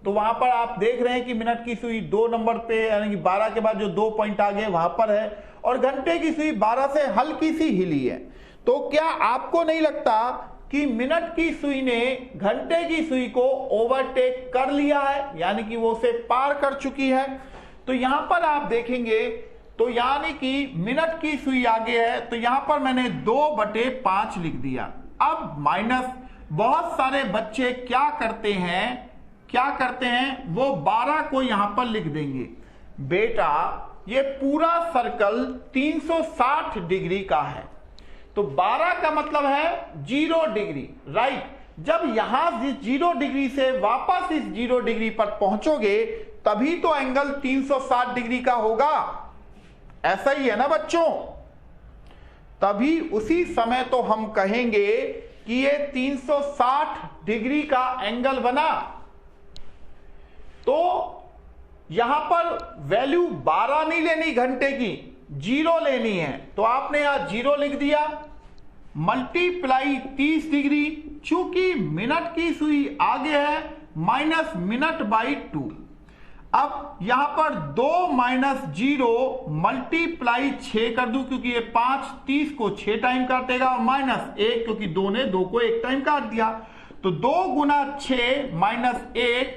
Speaker 1: तो वहां पर आप देख रहे हैं कि मिनट की सुई 2 नंबर पे, यानी कि 12 के बाद जो 2 पॉइंट आ गए वहां पर है, और घंटे की सुई 12 से हल्की सी हिली है। तो क्या आपको नहीं लगता कि मिनट की सुई ने घंटे की सुई को ओवरटेक कर लिया है, यानी कि वो उसे पार कर चुकी है? तो यहां पर आप देखेंगे तो यानी कि मिनट की सुई आगे है, तो यहां पर मैंने 2/5 लिख दिया। अब माइनस, बहुत सारे बच्चे क्या करते हैं, वो 12 को यहां पर लिख देंगे। बेटा ये पूरा सर्कल 360 डिग्री का है, तो 12 का मतलब है 0 डिग्री, राइट। जब यहां 0 डिग्री से वापस इस 0 डिग्री पर पहुंचोगे तभी तो एंगल 360 डिग्री का होगा, ऐसा ही है ना बच्चों? तभी उसी समय तो हम कहेंगे कि ये 360 डिग्री का एंगल बना। तो यहां पर वैल्यू 12 नहीं लेनी घंटे की, 0 लेनी है, तो आपने यहां 0 लिख दिया, मल्टीप्लाई 30 डिग्री, चूंकि मिनट की सुई आगे है, माइनस मिनट बाई 2। अब यहां पर 2 माइनस 0 मल्टीप्लाई 6 कर दूं, क्योंकि ये 5 30 को 6 टाइम काटेगा, और माइनस 1 क्योंकि 2 ने 2 को 1 टाइम काट दिया। तो 2 गुना 6 माइनस 1,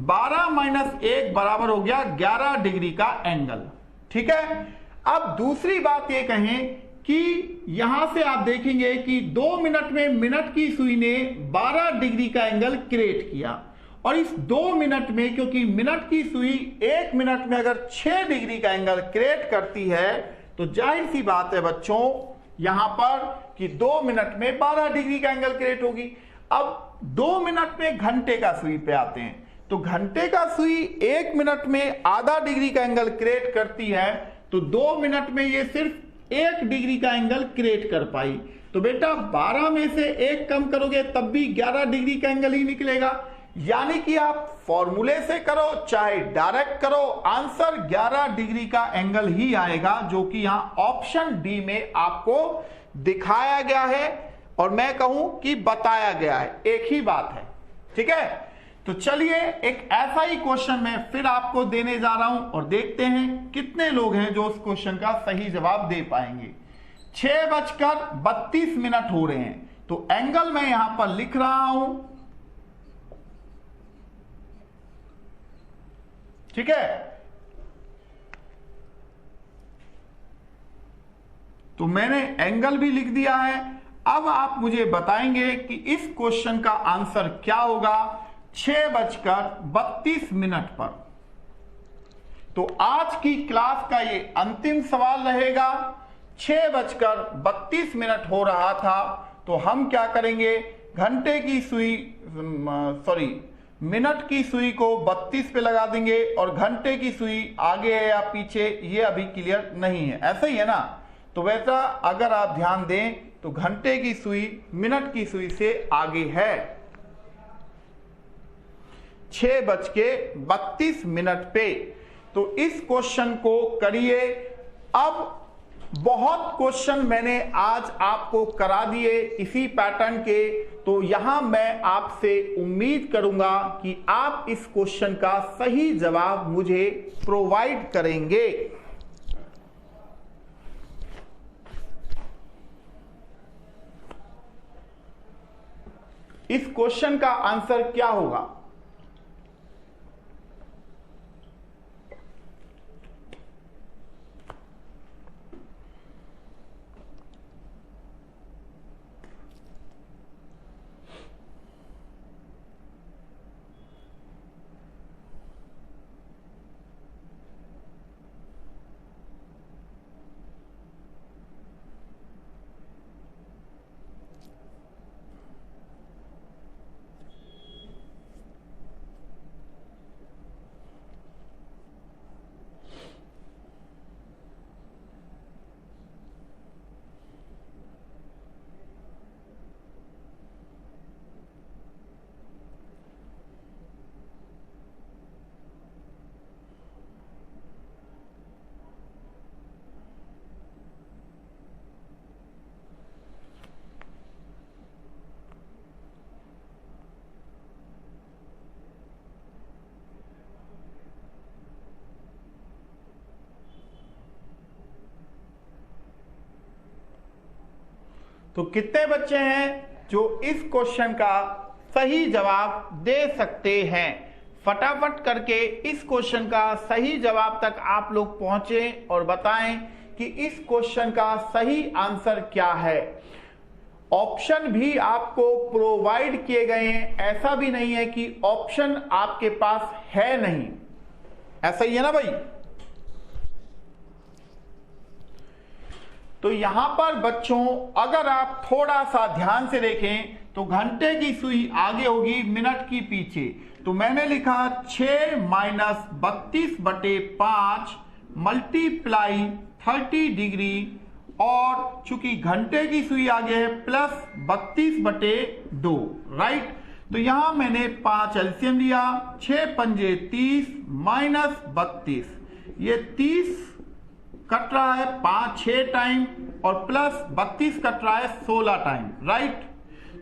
Speaker 1: 12 माइनस 1 बराबर हो गया 11 डिग्री का एंगल। ठीक है। अब दूसरी बात ये कहें कि यहां से आप देखेंगे कि 2 मिनट में मिनट की सुई ने 12 डिग्री का एंगल क्रिएट किया, और इस 2 मिनट में, क्योंकि मिनट की सुई 1 मिनट में अगर 6 डिग्री का एंगल क्रिएट करती है, तो जाहिर सी बात है बच्चों यहां पर कि 2 मिनट में 12 डिग्री का एंगल क्रिएट होगी। अब 2 मिनट में घंटे का सुई पे आते हैं, तो घंटे का सुई 1 मिनट में आधा डिग्री का एंगल क्रिएट करती है, तो 2 मिनट में ये सिर्फ 1 डिग्री का एंगल क्रिएट कर पाई। तो बेटा 12 में से 1 कम करोगे तब भी 11 डिग्री का एंगल ही निकलेगा, यानी कि आप फॉर्मूले से करो चाहे डायरेक्ट करो, आंसर 11 डिग्री का एंगल ही आएगा, जो कि यहां ऑप्शन डी में आपको दिखाया गया है, और मैं कहूं कि बताया गया है, एक ही बात है। ठीक है, तो चलिए एक ऐसा ही क्वेश्चन मैं फिर आपको देने जा रहा हूं, और देखते हैं कितने लोग हैं जो उस क्वेश्चन का सही जवाब दे पाएंगे। 6:32 हो रहे हैं, तो एंगल मैं यहां पर लिख रहा हूं। ठीक है, तो मैंने एंगल भी लिख दिया है। अब आप मुझे बताएंगे कि इस क्वेश्चन का आंसर क्या होगा 6:32 पर। तो आज की क्लास का ये अंतिम सवाल रहेगा। 6:32 हो रहा था, तो हम क्या करेंगे, घंटे की सुई मिनट की सुई को 32 पे लगा देंगे, और घंटे की सुई आगे है या पीछे ये अभी क्लियर नहीं है, ऐसा ही है ना? तो वैसा अगर आप ध्यान दें तो घंटे की सुई मिनट की सुई से आगे है। 6:32 पे। तो इस क्वेश्चन को करिए। अब बहुत क्वेश्चन मैंने आज आपको करा दिए इसी पैटर्न के, तो यहां मैं आपसे उम्मीद करूंगा कि आप इस क्वेश्चन का सही जवाब मुझे प्रोवाइड करेंगे। इस क्वेश्चन का आंसर क्या होगा? तो कितने बच्चे हैं जो इस क्वेश्चन का सही जवाब दे सकते हैं? फटाफट करके इस क्वेश्चन का सही जवाब तक आप लोग पहुंचे और बताएं कि इस क्वेश्चन का सही आंसर क्या है। ऑप्शन भी आपको प्रोवाइड किए गए हैं, ऐसा भी नहीं है कि ऑप्शन आपके पास है नहीं, ऐसा ही है ना भाई। तो यहां पर बच्चों अगर आप थोड़ा सा ध्यान से देखें तो घंटे की सुई आगे होगी मिनट की पीछे। तो मैंने लिखा 6 माइनस 32/5 मल्टीप्लाई 30 डिग्री, और चूंकि घंटे की सुई आगे है प्लस 32/2, राइट। तो यहां मैंने 5 एलसीएम लिया, 6 पंजे 30 माइनस 32, ये 30 कट रहा है 5-6 टाइम और प्लस 32 कट रहा है 16 टाइम, राइट।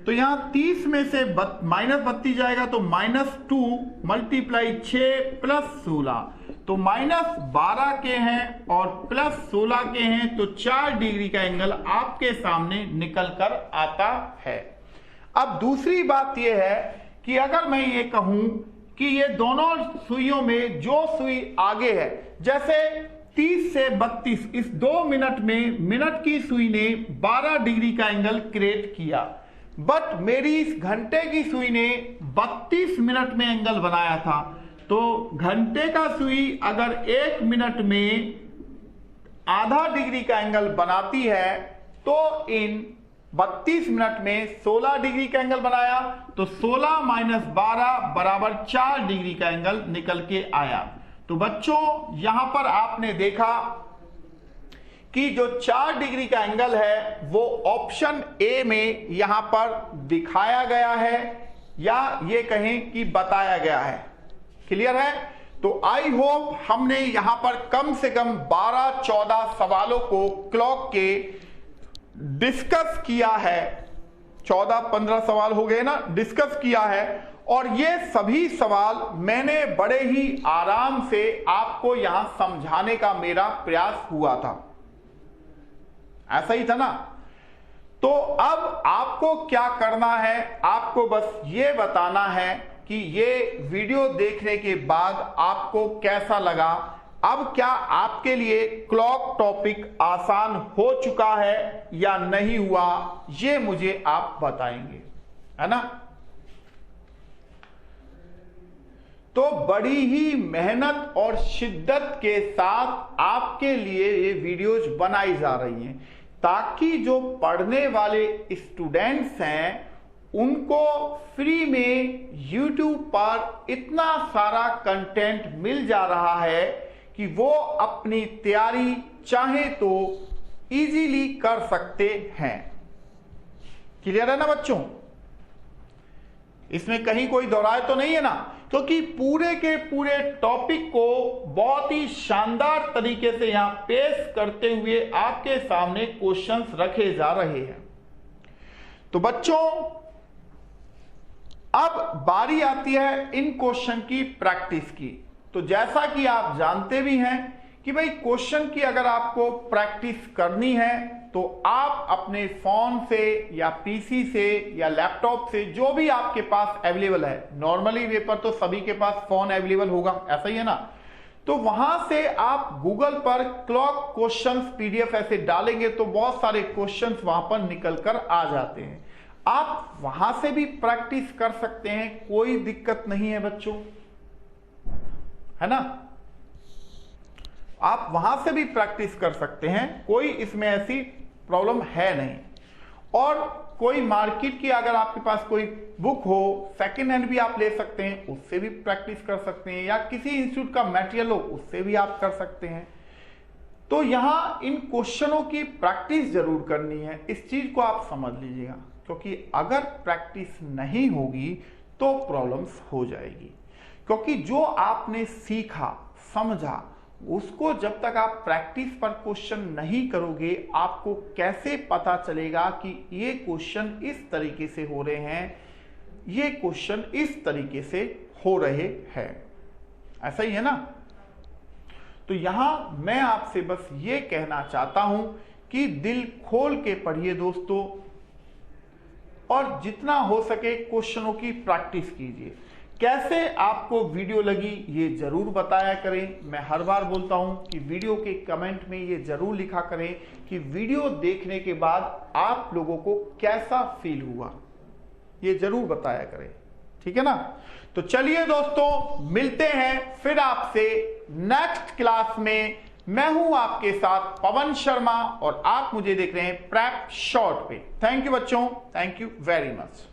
Speaker 1: तो यहां 30 में से माइनस 32 जाएगा तो -2 मल्टीप्लाई 6 प्लस 16, तो -12 के हैं और प्लस 16 के हैं, तो 4 डिग्री का एंगल आपके सामने निकल कर आता है। अब दूसरी बात यह है कि अगर मैं ये कहूं कि ये दोनों सुइयों में जो सुई आगे है, जैसे 30 से 32, इस 2 मिनट में मिनट की सुई ने 12 डिग्री का एंगल क्रिएट किया, बट मेरी इस घंटे की सुई ने 32 मिनट में एंगल बनाया था। तो घंटे का सुई अगर 1 मिनट में आधा डिग्री का एंगल बनाती है तो इन 32 मिनट में 16 डिग्री का एंगल बनाया, तो 16 माइनस 12 बराबर 4 डिग्री का एंगल निकल के आया। तो बच्चों यहां पर आपने देखा कि जो 4 डिग्री का एंगल है वो ऑप्शन ए में यहां पर दिखाया गया है, या ये कहें कि बताया गया है। क्लियर है? तो आई होप हमने यहां पर कम से कम 12-14 सवालों को क्लॉक के डिस्कस किया है। 14-15 सवाल हो गए ना, डिस्कस किया है, और ये सभी सवाल मैंने बड़े ही आराम से आपको यहां समझाने का मेरा प्रयास हुआ था, ऐसा ही था ना। तो अब आपको क्या करना है, आपको बस ये बताना है कि ये वीडियो देखने के बाद आपको कैसा लगा। अब क्या आपके लिए क्लॉक टॉपिक आसान हो चुका है या नहीं हुआ, ये मुझे आप बताएंगे, है ना। तो बड़ी ही मेहनत और शिद्दत के साथ आपके लिए ये वीडियोज बनाई जा रही हैं, ताकि जो पढ़ने वाले स्टूडेंट्स हैं उनको फ्री में YouTube पर इतना सारा कंटेंट मिल जा रहा है कि वो अपनी तैयारी चाहे तो इजीली कर सकते हैं। क्लियर है ना बच्चों? इसमें कहीं कोई दोहराए तो नहीं है ना, क्योंकि पूरे के पूरे टॉपिक को बहुत ही शानदार तरीके से यहां पेश करते हुए आपके सामने क्वेश्चंस रखे जा रहे हैं। तो बच्चों अब बारी आती है इन क्वेश्चन की प्रैक्टिस की। तो जैसा कि आप जानते भी हैं कि भाई क्वेश्चन की अगर आपको प्रैक्टिस करनी है तो आप अपने फोन से या पीसी से या लैपटॉप से, जो भी आपके पास अवेलेबल है, नॉर्मली वे पर तो सभी के पास फोन अवेलेबल होगा, ऐसा ही है ना। तो वहां से आप गूगल पर क्लॉक क्वेश्चंस पीडीएफ ऐसे डालेंगे तो बहुत सारे क्वेश्चंस वहां पर निकल कर आ जाते हैं। आप वहां से भी प्रैक्टिस कर सकते हैं, कोई दिक्कत नहीं है बच्चों, है ना। आप वहां से भी प्रैक्टिस कर सकते हैं, कोई इसमें ऐसी प्रॉब्लम है नहीं। और कोई मार्केट की अगर आपके पास कोई बुक हो, सेकेंड हैंड भी आप ले सकते हैं, उससे भी प्रैक्टिस कर सकते हैं, या किसी इंस्टीट्यूट का मटेरियल हो उससे भी आप कर सकते हैं। तो यहां इन क्वेश्चनों की प्रैक्टिस जरूर करनी है, इस चीज को आप समझ लीजिएगा, क्योंकि अगर प्रैक्टिस नहीं होगी तो प्रॉब्लम्स हो जाएगी। क्योंकि जो आपने सीखा समझा उसको जब तक आप प्रैक्टिस पर क्वेश्चन नहीं करोगे, आपको कैसे पता चलेगा कि ये क्वेश्चन इस तरीके से हो रहे हैं, ये क्वेश्चन इस तरीके से हो रहे हैं, ऐसा ही है ना। तो यहां मैं आपसे बस ये कहना चाहता हूं कि दिल खोल के पढ़िए दोस्तों, और जितना हो सके क्वेश्चनों की प्रैक्टिस कीजिए। कैसे आपको वीडियो लगी ये जरूर बताया करें। मैं हर बार बोलता हूं कि वीडियो के कमेंट में ये जरूर लिखा करें कि वीडियो देखने के बाद आप लोगों को कैसा फील हुआ, ये जरूर बताया करें, ठीक है ना। तो चलिए दोस्तों, मिलते हैं फिर आपसे नेक्स्ट क्लास में। मैं हूं आपके साथ पवन शर्मा और आप मुझे देख रहे हैं प्रेप शॉर्ट पे। थैंक यू बच्चों, थैंक यू वेरी मच।